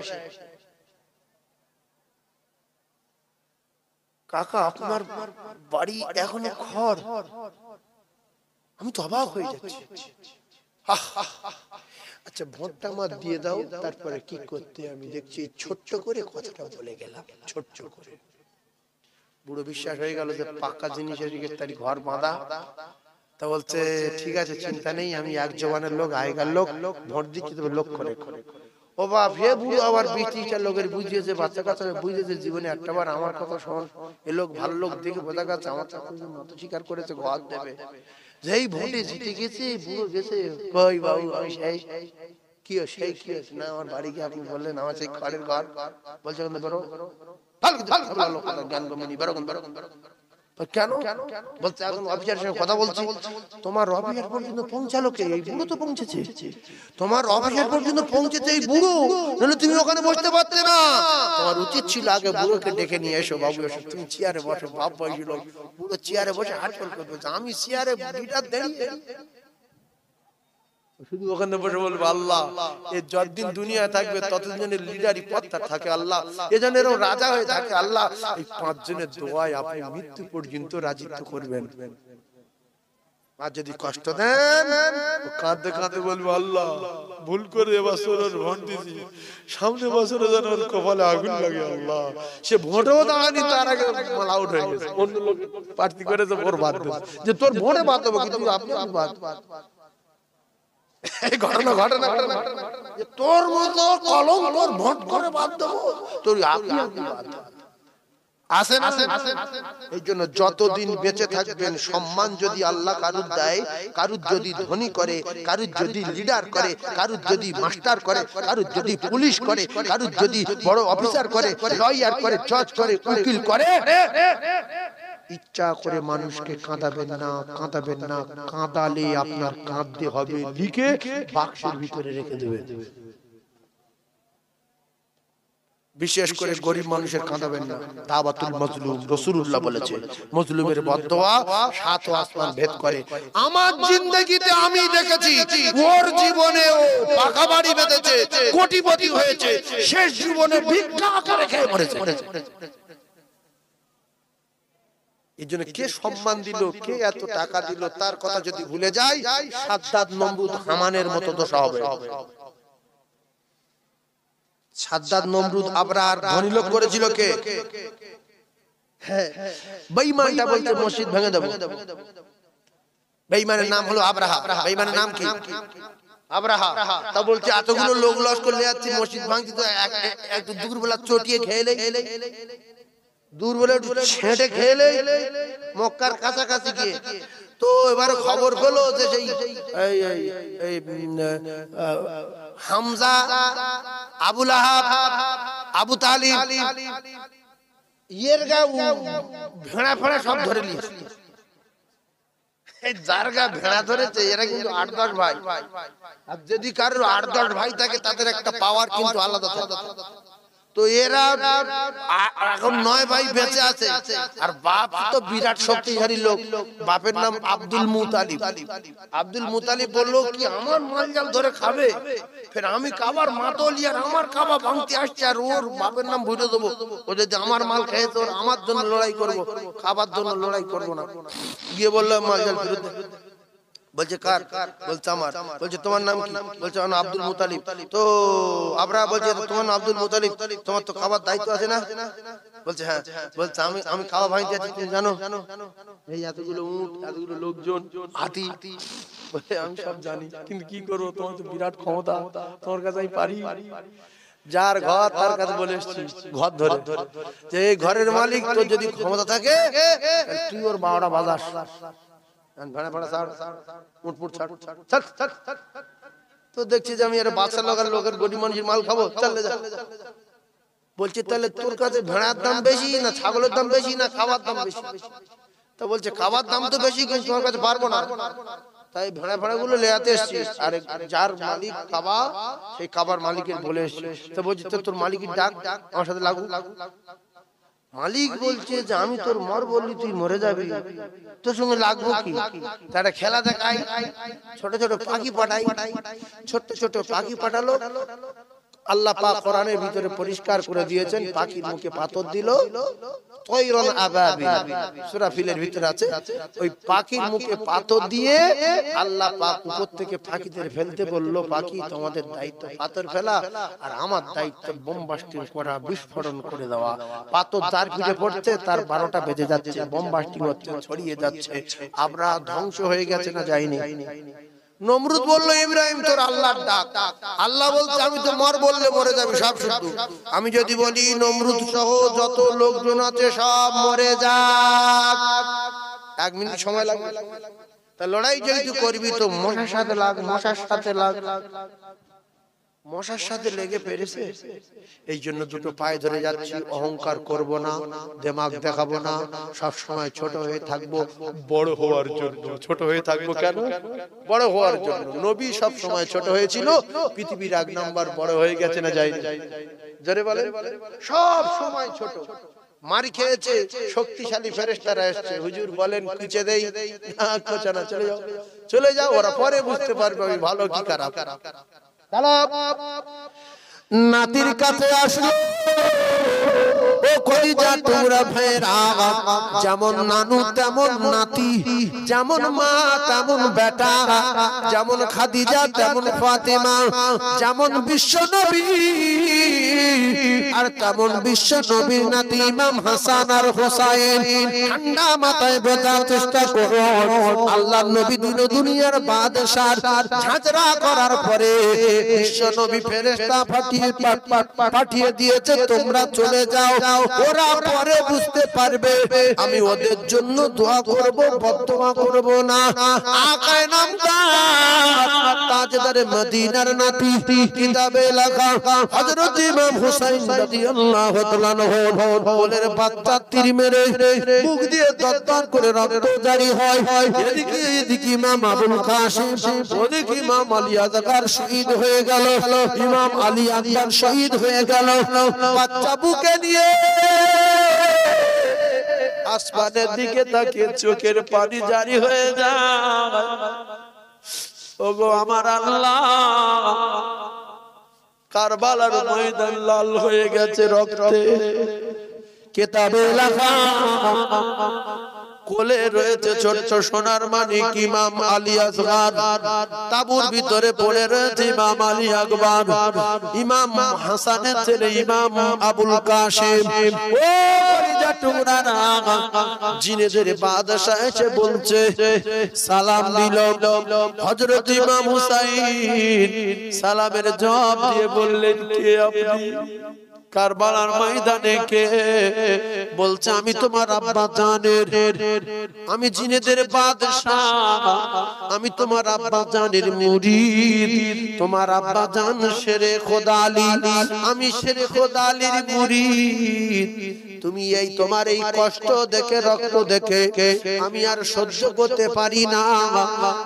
কাকা আপনার বাড়ি এখনো খড়। আমি তো অবাক হয়ে যাচ্ছি। আচ্ছা ভোটটা আমার দিয়ে দাও, তারপরে কি করতে আমি দেখছি। ছোট্ট করে কথাটা বলে গেলাম, ছোট্ট করে। বুড়ো বিশ্বাস হয়ে গেল যে পাক্কা জিনিসের তার ঘর বাঁধা। তা বলছে ঠিক আছে চিন্তা নেই, আমি এক জবানের লোক, আগেকার লোক, ভোট দিচ্ছি, তবে লক্ষ্য রেখো। ও বাপ হে বুড়ো আবার 20-30টা লোকের বুঝিয়েছে, বাচ্চা কাচ্চা বুঝেছে, জীবনে একটাবার আমার কথা শোন, এ লোক ভালো লোক দেখে বোঝা গেছে আমার মত স্বীকার করেছে, ঘর দেবে। যেই ভোটে জিতে গেছে, বুড়ো গেছে, কই বাবু আমি সেই কি সেই কি না, আমার বাড়ি গিয়ে আপনি বললেন আমার সেই খড়ের ঘর, বলছে বেরো জ্ঞান কমেনি, বেরো বেরো। কেন বলছে এখন অফিসারের সঙ্গে কথা বলছি, তোমার অফিসার পর্যন্ত পৌঁছালো কে? এই বুড়ো তো পৌঁছেছে। তোমার অফিসার পর্যন্ত পৌঁছেছে এই বুড়ো, নাহলে তুমি ওখানে বসতে পারতে না। তোমার উচিত ছিল আগে বুড়োকে ডেকে নিয়ে এসো, বাবু এসো, তুমি চেয়ারে বসো। বাপ বয়সী লোক, বুড়ো চেয়ারে বসে হাঁটফল করবে, আমি চেয়ারে লিডার দাঁড়িয়ে। শুধু ওখানে বসে বলবে আল্লাহ এ যতদিন দুনিয়ায় থাকবে ততদিন লিডারি পদটা থাকে আল্লাহ, এজন্য এরকম রাজা হয়ে থাকে আল্লাহ। এই 5 জনের দোয়ায় আপনি মৃত্যু পর্যন্ত রাজিত্ব করবেন। আর যদি কষ্ট দেন কাঁদতে কাঁদতে বলবো আল্লাহ ভুল করে এবছর ভোট দিয়েছি, সামনে বছরে যেন ওর কপালে আগুন লাগে আল্লাহ। সে ভোটেও দাঁড়ানি, তার আগে মাল আউট হয়ে গেছে, অন্য লোক প্রার্থী করেছে ওর বাদ দেবে, যে তোর ভোটে বাদ দেবো কিন্তু আপনি বাদ। এই ঘটনা ঘটনা তোর মতো কলম তোর ভোট করে বাদ দেবো, তোর আপনি বাদ আসেন। এই জন্য যতদিন বেঁচে থাকবেন সম্মান যদি আল্লাহ কারুর দেয়, কারুর যদি ধনী করে, কারুর যদি লিডার করে, কারুর যদি মাস্টার করে, কারুর যদি পুলিশ করে, কারুর যদি বড় অফিসার করে, লয়ার করে, জজ করে, উকিল করে, ইচ্ছা করে মানুষকে কাঁদাবেন না, কাঁদাবেন না। কাঁদালে আপনার কাঁদতে হবে লিখে বাক্সের ভিতরে রেখে দেবেন। বিশেষ করে গরিব মানুষের কাঁদাবেন না। দাওয়াতুল মাজলুম রাসূলুল্লাহ বলেছে মাজলুমের বদদোয়া 7 আসমান ভেদ করে। আমার জিন্দেগিতে আমি দেখেছি ওর জীবনে ও পাকা বাড়ি বেঁধেছে, কোটিপতি হয়েছে, শেষ জীবনে ভিক্ষা করে খেয়ে মরেছে। এই জন্য কে সম্মান দিল, কে এত টাকা দিল, তার কথা যদি ভুলে যায় সাদ্দাদ, নমরুদ, হামানের মতো দশা হবে। সাদ্দাদ, নমরুদ, আবরার ধনী লোক করেছিল কে? হ্যাঁ, বেঈমানটা বলতে মসজিদ ভেঙে দেব। বেঈমানের নাম হলো আবরাহা। বেঈমানের নাম কি? আবরাহা। তা বলছে এতগুলো লোক লস্কর নিয়ে যাচ্ছি মসজিদ ভাঙছি, তো একটু দুপুরবেলা চটিয়ে খেলে, দুপুরবেলা একটু ছেঁটে খেলে মক্কার কাছাকাছি গিয়ে, তো এবারে খবর পেলো যে সেই হামজা, আবু লাহাব, আবু তালিব এর গা ভেড়া ফেড়া সব ধরে নিয়েছে। যার গা ভেড়া ধরেছে এরা কিন্তু 8-10 ভাই। আর যদি কারোর 8-10 ভাই থাকে তাদের একটা পাওয়ার কিন্তু আলাদা থাকে। তো এরা এখন 9 ভাই বেঁচে আছে, আর বাপ তো বিরাট শক্তিশালী লোক। বাপের নাম আব্দুল মুতালিব। আব্দুল মুতালিব বললো কি আমার মাল জাল ধরে খাবে, ফের আমি কাবার মাতলি আর আমার কাবা ভাঙতে আসছে, আর ওর বাপের নাম ভুলে দেবো। ও যদি আমার মাল খেয়ে তোর আমার জন্য লড়াই করবো, খাবার জন্য লড়াই করবো না। গিয়ে বললো মাল জাল ফেরত দে। বলছে কার? বলছে আমার। বলছে তোমার নাম কি? বলছে আমার আব্দুল মুতালিব। তো আবরাহা বলছে তোমার নাম আব্দুল মুতালিব, তোমার তো খাবার দায়িত্ব আছে না? বলছে হ্যাঁ। বলছে আমি খাওয়া ভাঙতে আছি, তুমি জানো? এই এতগুলো উট, এতগুলো লোকজন, হাতি, বলে আমি সব জানি, কিন্তু কি করবো, তোমার তো বিরাট ক্ষমতা, তোমার কাছে আমি পারি। যার ঘর তার কাছে বলে এসছি ঘর ধরে, যে এই ঘরের মালিক তোর যদি ক্ষমতা থাকে তুই ওর 12টা বাজাস। তো দেখছি যে আমি বাচ্চা লোকের গরিব মানুষের মাল খাবো, চলে যা। বলছে তাহলে তোর কাছে ভেড়ার দাম বেশি না ছাগলের দাম বেশি না খাবার দাম বেশি? তো বলছে খাবার দাম তো বেশি, কিন্তু তোমার কাছে পারবো না, তাই ভেড়া ভেড়া গুলো লেয়াতে এসছি। আর যার মালিক খাবা সেই খাবার মালিকের বলে এসছি। তো বলছে তোর মালিকের ডাক, আমার সাথে লাগু। মালিক বলছে যে আমি তোর মর বললি তুই মরে যাবি, তোর সঙ্গে লাগবো কি? তারা খেলা দেখায়, ছোট ছোট পাখি পাঠাই, ছোট ছোট পাখি পাঠালো। আল্লাহ পাক কোরআনের ভিতরে পরিষ্কার করে দিয়েছেন, পাখির মুখে পাথর দিল, তয়রন আবাবিল, সূরা ফিলের ভিতরে আছে। ওই পাখির মুখে পাথর দিয়ে আল্লাহ পাক উপর থেকে পাখিদের ফেলতে বলল, পাখি তোমাদের দায়িত্ব পাথর ফেলা, আর আমার দায়িত্ব বোম বাস্টিং করা, বিস্ফোরণ করে দেওয়া। পাথর যার পিঠে পড়ছে তার 12টা বেজে যাচ্ছে, বোম বাস্টিং হচ্ছে, ছড়িয়ে যাচ্ছে। আমরা ধ্বংস হয়ে গেছে না যায়নি? নমরুদ বলল ইব্রাহিম তোর আল্লাহর ডাক। আল্লাহ বলছে আমি তো মর বললে মরে যাবে সব শুদ্ধ। আমি যদি বলি নমরুদ সহ যত লোকজন আছে সব মরে যাক, 1 মিনিট সময় লাগবে। তা লড়াই যেহেতু করবি তো মশার সাথে লাগ, মশার সাথে লাগ। মশার সাথে লেগে পেরেছে, এই জন্য দুটো পায়ে ধরে যাচ্ছি। অহংকার করব না, দিমাগ দেখাবো না, সব সময় ছোট হয়ে থাকবো, বড় হওয়ার জন্য। ছোট হয়ে থাকবো কেন? বড় হওয়ার জন্য। নবী সব সময় ছোট হয়েছিল, পৃথিবীর 1 নাম্বার বড় হয়ে গেছে না যায়নি? জোরে বলেন। সব সময় ছোট। মারি খেয়েছে, শক্তিশালী ফেরেশতারা এসেছে, হুজুর বলেন খুঁজে দেই, না খোঁচা না, চলে যাও চলে যাও, ওরা পরে বুঝতে পারবে আমি ভালো কি খারাপ। নাতির কাছে আসলো, ও কলিজা টুকরা ভাইরা, যেমন নানু তেমন নাতি, যেমন মা তেমন বেটা, যেমন খাদিজা তেমন ফাতেমা, যেমন বিশ্ব নবী আর তেমন বিশ্ব নবীর নাতি ইমাম হাসান আর হোসাইন। ঠান্ডা মাথায় বোঝার চেষ্টা করো, আল্লাহর নবী দিন দুনিয়ার বাদশাহ ঝাঁঝরা করার পরে বিশ্ব নবী ফেরেশতা পাঠিয়ে দিয়েছে, তোমরা চলে যাও, ওরা পরে বুঝতে পারবে, আমি ওদের জন্য দোয়া করব, বদদোয়া করব না। আকায়ে নামদার তাজদারে মদিনার নাতি, কিতাবে লেখা হযরত ইমাম হুসাইন রাদিয়াল্লাহু তাআলা কোলের বাচ্চা তীর মেরে মুখ দিয়ে দরদর করে রক্ত জারি হয়। এদিকে ইমাম আবুল কাসিম, ওদিকে ইমাম আলী আকবর শহীদ হয়ে গেল, ইমাম আলী আকবর শহীদ হয়ে গেল। বাচ্চা বুকে নিয়ে আসমানের দিকে তাকিয়ে চোখের পানি জারি হয়ে যায়। ওগো আমার আল্লাহ, কারবালার ময়দান লাল হয়ে গেছে রক্তে। কিতাবে লেখা কোলে রয়েছে ছোট্ট সোনার মানিক ইমাম আলী আসগর, তাবুর ভিতরে পড়ে রয়েছে ইমাম আলী আকবর, ইমাম হাসানের ছেলে ইমাম আবুল কাসিম। ও কলিজা টুকরারা, জিনেদের বাদশা এসে বলছে, সালাম দিল হযরত ইমাম হুসাইন, সালামের জবাব দিয়ে বললেন, কে আপনি? কারবালার ময়দানে কে? বলছে, আমি তোমার আব্বা জানের, আমি জিনেদের বাদশা, আমি তোমার আব্বা জানের মুরিদ, তোমার আব্বা জান শেরে খোদা আলী, আমি শেরে খোদা আলীর মুরিদ। তুমি এই তোমার এই কষ্ট দেখে, রক্ত দেখে আমি আর সহ্য করতে পারি না,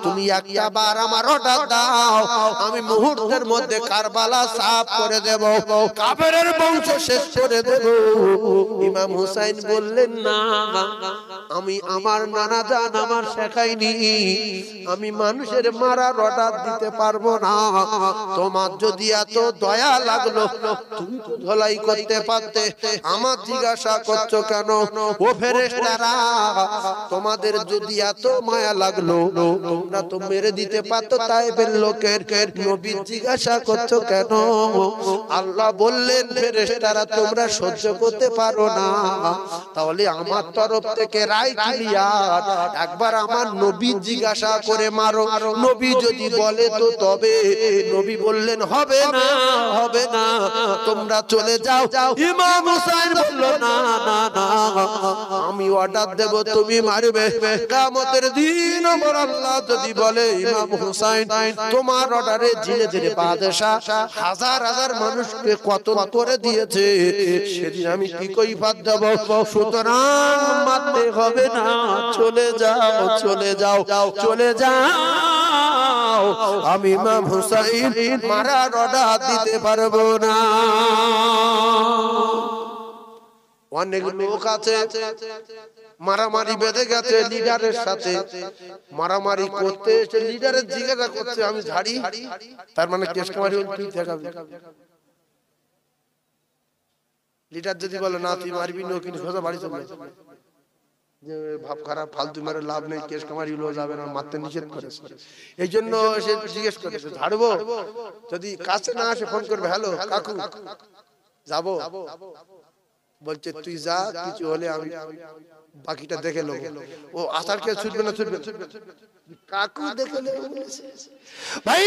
তুমি একটা বার আমার অর্ডার দাও, আমি মুহূর্তের মধ্যে কারবালা সাফ করে দেব, কাফেরের বংশ শেষ করে দেব। ইমাম হুসাইন বললেন, না, আমি আমার নানা জান আমার শেখায়নি, আমি মানুষের মারার অর্ডার দিতে পারবো না। তোমার যদি এত দয়া লাগলো তুমি তো ধলাই করতে পারতে, আমার জিজ্ঞাসা করছো কেন? ও ফেরেশতারা, তোমাদের যদি এত মায়া লাগলো তোমরা তো মেরে দিতে পারতো তাইবের লোকের, নবী জিজ্ঞাসা করছো কেন? আল্লাহ বললেন, ফেরেশতারা তোমরা সহ্য করতে পারো না, তাহলে আমার তরফ থেকে রায় ক্লিয়ার, একবার আমার নবী জিজ্ঞাসা করে মারো, নবী যদি বলে তো তবে। নবী বললেন, হবে না, হবে না, তোমরা চলে যাও। ইমাম হুসাইন বলল, না না না, আমি অর্ডার দেব, তুমি মারবে। কিয়ামতের দিন আমার আল্লাহ যদি বলে, ইমাম হুসাইন তোমার অর্ডারে জিনেদের বাদশা হাজার হাজার মানুষকে কতল করে দিয়েছে, সেদিন আমি কি কৈফিয়ত দেব? সুতরাং মারতে হবে না, চলে যাও, চলে যাও, চলে যাও, আমি ইমাম হুসাইন মারার অর্ডার দিতে পারবো না। অনেক লোক আছে মারামারি বেঁধে গেছে লিডারের সাথে, মারামারি করতে এসে লিডারের জিজ্ঞাসা করছে, আমি ঝাড়ি, তার মানে কেস কামারি তুই দেখাবি। লিডার যদি বলে, না তুই মারবি না, কিন্তু সোজা বাড়ি চলে যে ভাব খারাপ, ফালতু মেরে লাভ নেই, কেস কামারি হলো যাবে না, মারতে নিষেধ করেছে। এই জন্য সে জিজ্ঞেস করেছে, ঝাড়বো? যদি কাছে না আসে ফোন করবে, হ্যালো কাকু যাবো, বলছে তুই যা, কিছু হলে আমি বাকিটা দেখে নেবো। ও আসার কে ছুটবে না, ছুটবে কাকু দেখে নেবো বলেছে। ভাই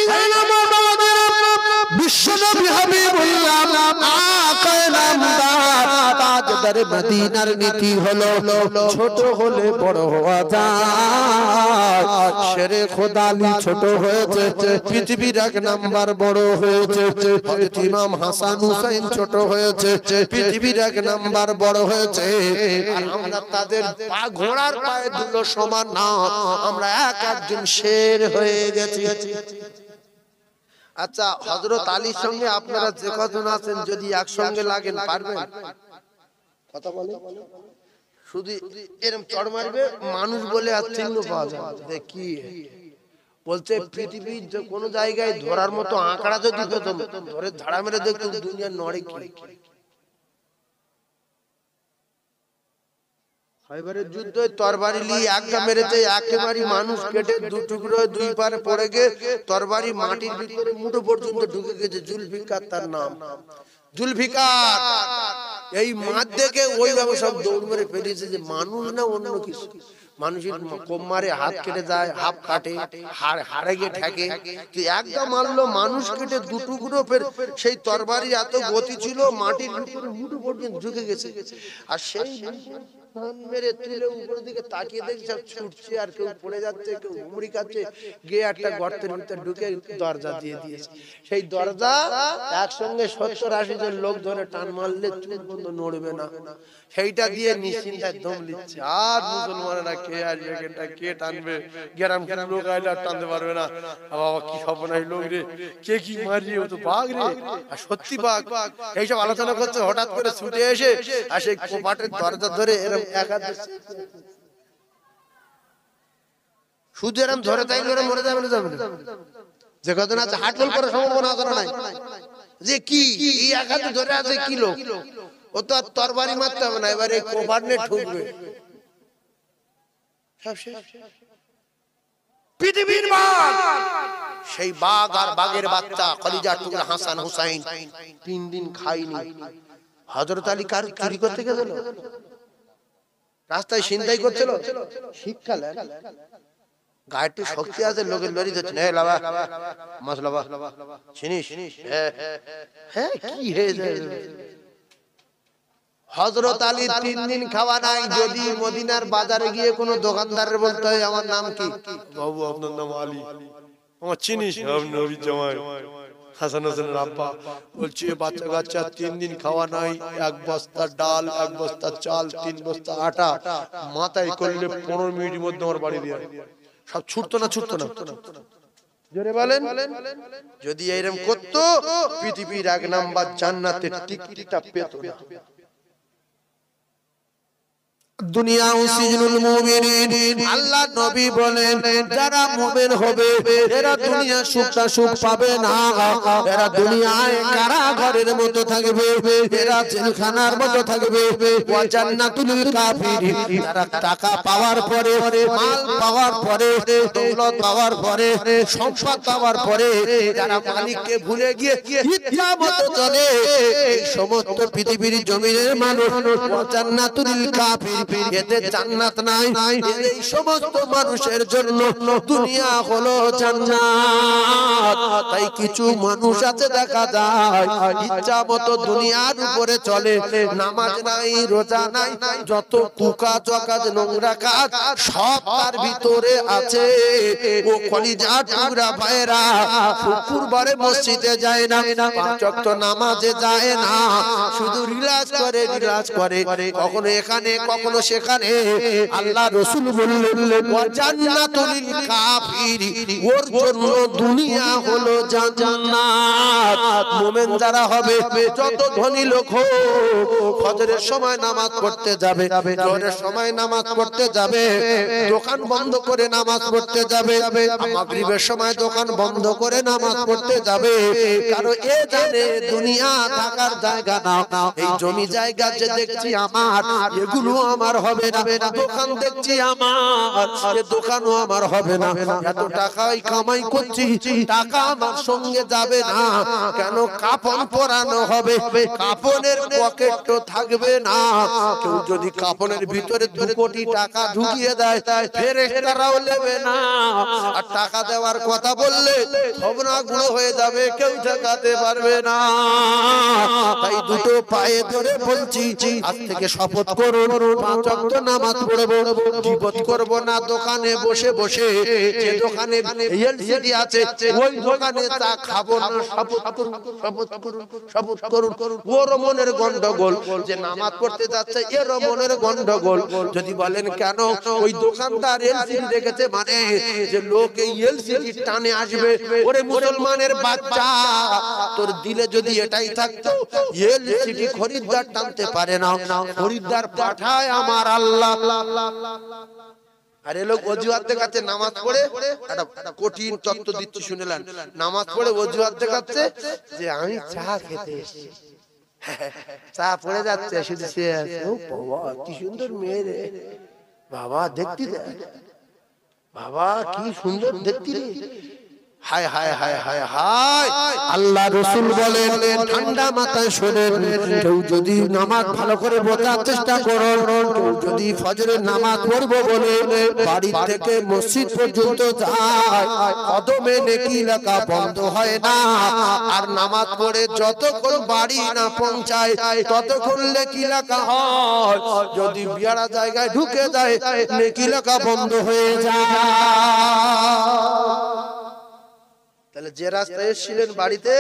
বিশ্বনবী হাবিবুল্লাহ আকায়ে নামদার তাজদারে মদিনার নীতি হলো, ছোট হলে বড় হওয়া যায়। শেরে খোদা আলী ছোট হয়েছে, পৃথিবীর এক নাম্বার বড় হয়েছে। হযরত ইমাম হাসান হুসাইন ছোট হয়েছে, পৃথিবীর এক নাম্বার বড় হয়েছে। আর আমরা তাদের পা ঘোড়ার পায়ে দুটো সমান না, আমরা এক একজন শের হয়ে গেছি। আচ্ছা, হযরত আলীর সঙ্গে আপনারা যে কজন আছেন যদি একসঙ্গে লাগেন পারবেন? কথা বলে শুধু এরকম চড় মারবে মানুষ বলে আর চিহ্ন পাওয়া যাবে কি বলছে পৃথিবীর যে কোনো জায়গায় ধরার মতো আঁকড়া যদি পেতাম ধরে ধাড়া মেরে দেখতো দুনিয়ার নড়ে কি খাইবারের যুদ্ধে তরবারি নিয়ে একটা মেরেছে একেবারে মানুষ কেটে দু টুকরো দুই পারে পড়ে গিয়ে তরবারি মাটির ভিতরে মুঠো পর্যন্ত ঢুকে গেছে জুলফিকার তার নাম জুলফিকার এই মাঠ দেখে ওইভাবে সব দৌড় মেরে ফেলেছে যে মানুষ না অন্য কিছু মানুষের কোপ মারে হাত কেটে যায় হাত কাটে হাড়ে গিয়ে ঠেকে একদম মারলো মানুষ কেটে দু টুকরো ফের সেই তরবারি এত গতি ছিল মাটির ভিতরে মুঠো পর্যন্ত ঢুকে গেছে আর সেই মেরে তুলে উপরের দিকে তাকিয়ে দেখি সব ছুটছে আর কেউ পড়ে যাচ্ছে কেউ হুমড়ি খাচ্ছে গিয়ে একটা গর্তের ভিতরে ঢুকে দরজা দিয়ে দিয়েছে সেই দরজা একসঙ্গে 70-80 জন লোক ধরে টান মারলে চুল বন্ধ নড়বে না সেইটা দিয়ে নিশ্চিন্তায় দম নিচ্ছে আর মুসলমানেরা কে আসবে কে টানবে গ্রাম লোক আইলে আর টানতে পারবে না বাবা কি সর্বনাশ লোক রে কে কি মারিয়ে ও তো বাঘ রে আর সত্যি বাঘ এইসব আলোচনা করছে হঠাৎ করে ছুটে এসে আর সেই কোপাটের দরজা ধরে এরকম শুধু এরকম ধরে তাই মরে যাবে যে কদিন আছে হাটফল করার সম্ভাবনা নাই যে কি এক হাতে ধরে আছে কি লোক ও তো আর তরবারি মারতে হবে না এবারে কোপাট নিয়ে ঠুকবে পৃথিবীর বাঘ সেই বাঘ আর বাঘের বাচ্চা কলিজার টুকরা হাসান হুসাইন 3 দিন খায়নি হযরত আলী কার চুরি করতে গেছিল রাস্তায় ছিনতাই করছিল শিক্ষা নেন গায়েতে শক্তি আছে লোকের লড়ি দিচ্ছে হে লাবা মাসলাবা চিনিস হ্যাঁ কি হে হযরত আলী 3 দিন খাওয়া নাই যদি মদিনার বাজারে গিয়ে কোনো দোকানদারের বলতে হয় আমার নাম কি বাবু আপনার নাম আলী আমার চিনিস নবী জামাই হাসান হোসেনের আব্বা বলছে বাচ্চা কাচ্চা 3 দিন খাওয়া নাই 1 বস্তা ডাল 1 বস্তা চাল 3 বস্তা আটা মাথায় করলে 15 মিনিটের মধ্যে আমার বাড়ি দিয়ে সব ছুটতো না জোরে বলেন যদি এরকম করতো পৃথিবীর 1 নাম্বার জান্নাতের টিকিটটা পেত না দুনিয়া সিজনুল মুমিনিন আল্লাহ নবী বলেন যারা মুমিন হবে এরা দুনিয়া সুখ পাবে না এরা দুনিয়ায় কারাগারের মতো থাকবে এরা জেলখানার মতো থাকবে ওয়া জান্নাতুল কাফির যারা টাকা পাওয়ার পরে মাল পাওয়ার পরে দৌলত পাওয়ার পরে সম্পদ পাওয়ার পরে যারা মালিককে ভুলে গিয়ে ইচ্ছা মতো চলে এই সমস্ত পৃথিবীর জমিনের মানুষ ওয়া জান্নাতুল কাফির এতে জান্নাত নাই এই সমস্ত মানুষের জন্য দুনিয়া হলো জান্নাত তাই কিছু মানুষ আছে দেখা যায় ইচ্ছা মতো দুনিয়ার উপরে চলে নামাজ নাই রোজা নাই যত কুকাজ ওয়াকাজ নোংরা কাজ সব তার ভিতরে আছে ও কলিজা টুকরা ভাইরা শুক্রবারে মসজিদে যায় না 5 ওয়াক্ত নামাজে যায় না শুধু রিল্যাক্স করে কখনো এখানে কখনো সেখানে আল্লাহ রাসূল বললেন ওয়া জান্নাতুল কাফির ওর জন্য দুনিয়া হলো জান্নাত মুমিন যারা হবে যত ধনী লোক হোক ফজরের সময় নামাজ পড়তে যাবে জোহরের সময় নামাজ পড়তে যাবে দোকান বন্ধ করে নামাজ পড়তে যাবে মাগরিবের সময় দোকান বন্ধ করে নামাজ পড়তে যাবে কারণ এ জানে দুনিয়া থাকার জায়গা না এই জমি জায়গা যে দেখছি আমার এগুলো আমার হবে না দোকান দেখছি আমার এ দোকানও আমার হবে না এত টাকাই কামাই করছি টাকা আমার সঙ্গে যাবে না কেন কাফন পরানো হবে কাফনের পকেট তো থাকবে না কেউ যদি কাফনের ভিতরে 2 কোটি টাকা ঢুকিয়ে দেয় ফেরেশতারাও নেবে না আর টাকা দেওয়ার কথা বললে খবরা গুলো হয়ে যাবে কেউ ঠকাতে পারবে না তাই দুটো পায়ে ধরে বলছি আজ থেকে শপথ করুন পাঁচ ওয়াক্ত নামাজ পড়বো, গীবত করব না, দোকানে বসে বসে যে দোকানে এলসিডি আছে ওই দোকানে চা খাবো না, শপথ করুন। ওর মনের গন্ডগোল, যে নামাজ পড়তে যাচ্ছে এর মনের গন্ডগোল। যদি বলেন কেন, ওই দোকানদার এলসিডি রেখেছে মানে যে লোক এই এলসিডি টানে আসবে। ওরে মুসলমানের বাচ্চা, তোর দিলে যদি এটাই থাকতো এলসিডি খরিদ্দার টানতে পারে না, খরিদ্দার পাঠায় আমার আল্লাহ। আর এ লোক অজুহাত দেখাচ্ছে নামাজ পড়ে, একটা কঠিন তত্ত্ব দিচ্ছি শুনলেন, নামাজ পড়ে অজুহাত দেখাচ্ছে যে আমি চা খেতে এসেছি। চা পড়ে যাচ্ছে, শুধু সে ও বাবা কি সুন্দর মেয়ে রে, বাবা দেখতে দে, বাবা কি সুন্দর দেখতে রে। হায় হায় হায় হায় হায়, আল্লাহ রাসূল বলেন ঠান্ডা মাথায় শোনেন, কেউ যদি নামাজ ভালো করে বোঝার চেষ্টা করেন, কেউ যদি ফজরের নামাজ পড়বো বলে বাড়ি থেকে মসজিদ পর্যন্ত যায়, কদমে নেকি লেখা বন্ধ হয় না। আর নামাজ পড়ে যতক্ষণ বাড়ি না পৌঁছায় ততক্ষণ নেকি লেখা হয়। যদি বিয়ারা জায়গায় ঢুকে যায় নেকি লেখা বন্ধ হয়ে যায়। তাহলে যে রাস্তায় এসেছিলেন বাড়িতে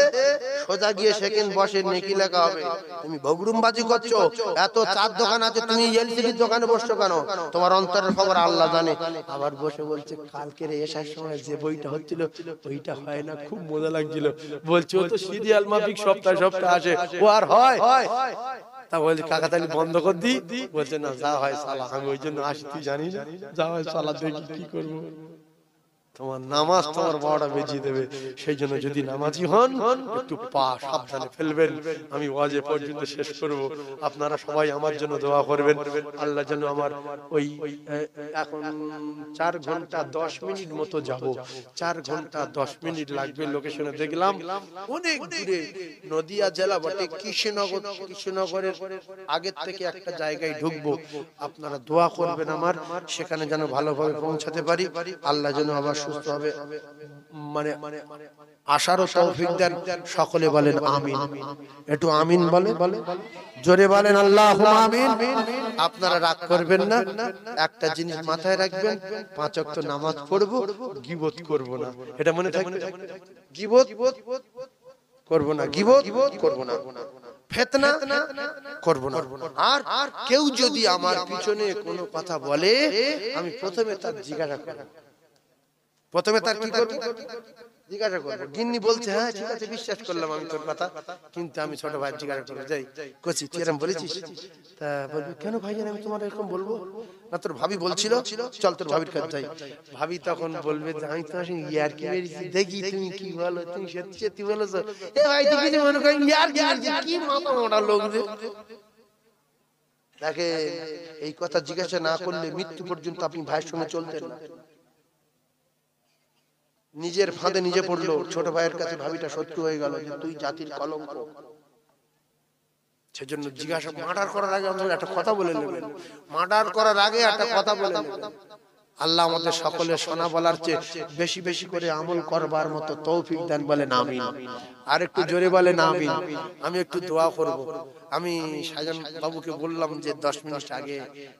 সোজা গিয়ে সেকেন্ড বসে নেকি লেখা হবে। তুমি ভগরুমবাজি করছো, এত চার দোকান আছে, তুমি এলসিডির দোকানে বসছো কেন? তোমার অন্তরের খবর আল্লাহ জানে। আবার বসে বলছে কালকের এসার সময় যে বইটা হচ্ছিল ওইটা হয় না, খুব মজা লাগছিল। বলছে ও তো সিরিয়াল মাফিক সপ্তাহে সপ্তাহে আসে, ও আর হয়? তা বলছে কাকা তাহলে বন্ধ কর দি। বলছে না, যা হয় সালা, আমি ওই জন্য আসি, তুই জানি না, যা হয় সালা দেখি কি করবো। তোমার নামাজ তোমার বড়টা বেজিয়ে দেবে। সেই জন্য যদি নামাজি হন একটু পা সাবধানে ফেলবেন। আমি ওয়াজে পর্যন্ত শেষ করব, আপনারা সবাই আমার জন্য দোয়া করবেন। আল্লাহ যেন আমার ওই এখন 4 ঘন্টা 10 মিনিট মতো যাব, 4 ঘন্টা 10 মিনিট লাগবে। লোকেশনে দেখলাম অনেক দূরে, নদিয়া জেলা বটে, কৃষ্ণনগরের আগের থেকে একটা জায়গায় ঢুকবো। আপনারা দোয়া করবেন আমার, সেখানে যেন ভালোভাবে পৌঁছাতে পারি। আল্লাহ যেন আবার সুস্থ হবে মানে আশারও তৌফিক দেন। সকলে বলেন আমিন। একটু আমিন বলে জোরে বলেন আল্লাহুম্মা আমিন। আপনারা রাগ করবেন না, একটা জিনিস মাথায় রাখবেন, 5 ওয়াক্ত নামাজ পড়বো, গীবত করব না, এটা মনে থাকবে। গীবত করব না, গীবত করব না, ফিতনা করব না। আর কেউ যদি আমার পিছনে কোনো কথা বলে, আমি প্রথমে তার জিজ্ঞাসা করব, প্রথমে তার কি করব? জিজ্ঞাসা করব। গিন্নি বলছে হ্যাঁ ঠিক আছে বিশ্বাস করলাম আমি তোর কথা, কিন্তু আমি ছোট ভাই জিজ্ঞাসা করব, যাই কচি তুই এরকম বলেছিস? তা বলবি কেন ভাইজান আমি তোমার এরকম বলবো না, তোর ভাবি বলছিল চল তোর ভাবির কাছে যাই। ভাবি তখন বলবে যে আমি তোমার সঙ্গে ইয়ার কি বেরিয়েছি, দেখি তুমি কি বলো, তুমি সত্যি সত্যি বলেছো। এ ভাই তুই কিছু মনে করেন ইয়ার কি মাথা মোটা লোক রে। তাকে এই কথা জিজ্ঞাসা না করলে মৃত্যু পর্যন্ত আপনি ভাইয়ের সঙ্গে চলতেন না। নিজের ফাঁদে নিজে পড়লো, ছোট ভাইয়ের কাছে ভাবিটা শত্রু হয়ে গেল যে তুই জাতির কলঙ্ক। সেজন্য জিজ্ঞাসা, মার্ডার করার আগে আমাদের একটা কথা বলে নেবেন, মার্ডার করার আগে একটা কথা বলে নেবেন। আল্লাহ আমাদের সকলের শোনা বলার চেয়ে বেশি বেশি করে আমল করবার মতো তৌফিক দেন, বলেন আমিন। আর একটু জোরে বলেন আমিন। আমি একটু দোয়া করব। আমি শাহজাহান বাবুকে বললাম যে 10 মিনিট আগে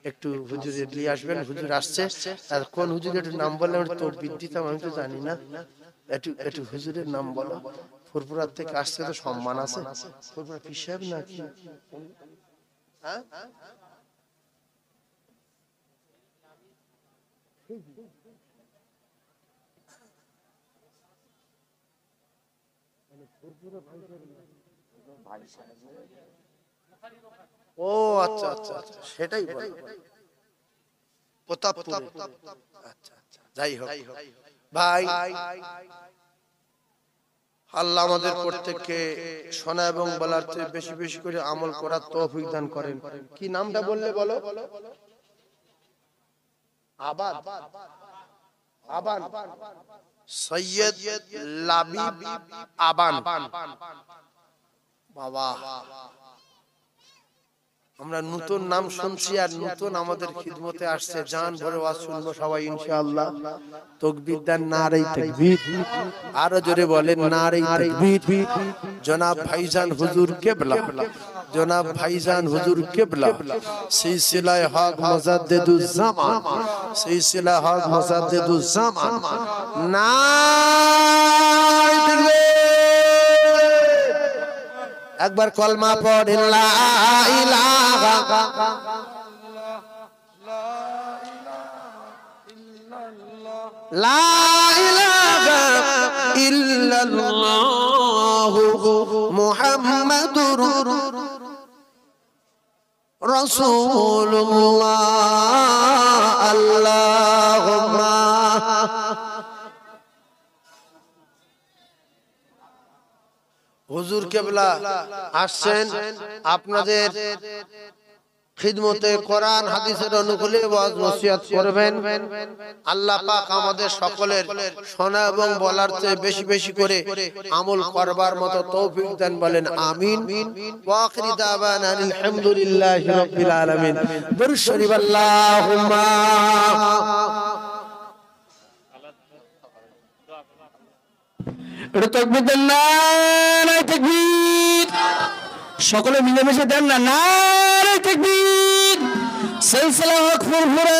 একটু হুজুরের নিয়ে আসবেন, হুজুর আসছে। আর কোন হুজুরের নাম বললেন তো বিদ্যিতাম, আমি তো জানি না, একটু হুজুরের নাম বলো। ফুরফুরার থেকে আসছে তো সম্মান আছে, ফুরফুরা পীর সাহেব নাকি? হ্যাঁ ও আচ্ছা আচ্ছা আচ্ছা, সেটাই বল প্রতাপপুর। আচ্ছা আচ্ছা, যাই হোক ভাই, আল্লাহ আমাদের প্রত্যেককে শোনা এবং বলার চেয়ে বেশি বেশি করে আমল করার তৌফিক দান করেন। কি নামটা বললে বলো? আবাদ, আবান, সৈয়দ লাবিব আবান। বাবা আমরা নতুন নাম শুনছি আর নতুন আমাদের খিদমতে আসছে, জান ভরে ওয়াজ শুনবো সবাই ইনশাআল্লাহ। তাকবীর দেন, নারে তাকবীর। আরো জোরে বলেন নারে তাকবীর। জনাব ভাইজান হুজুর কিবলা, জনাব ভাইজান হুজুর কিবলা, সিলসিলায়ে হক মুজাদ্দিদুজ জামান, সিলসিলা হক মুজাদ্দিদুজ জামান। নারে তাকবীর। একবার কলমা পড়েন লা ইলাহা লা ইলাহা ইল্লাল্লাহু মুহাম্মাদুর রাসূলুল্লাহ। আল্লাহুম্মা হুজুর কিবলা আসছেন আপনাদের খিদমতে, কোরআন হাদিসের অনুকূলে ওয়াজ নসিহত করবেন। আল্লাহ পাক আমাদের সকলের শোনা এবং বলার চেয়ে বেশি বেশি করে আমল করবার মতো তৌফিক দেন, বলেন আমিন। ওয়া আখিরি দাওয়ানা আলহামদুলিল্লাহি রাব্বিল আলামিন। দুরূদ শরীফ আল্লাহুম্মা। এটা তাকবীর দেন, নারে তাকবীর। সকলে মিলেমিশে দেন না, নারে তাকবীর। সিলসিলা হক ফুরফুরা।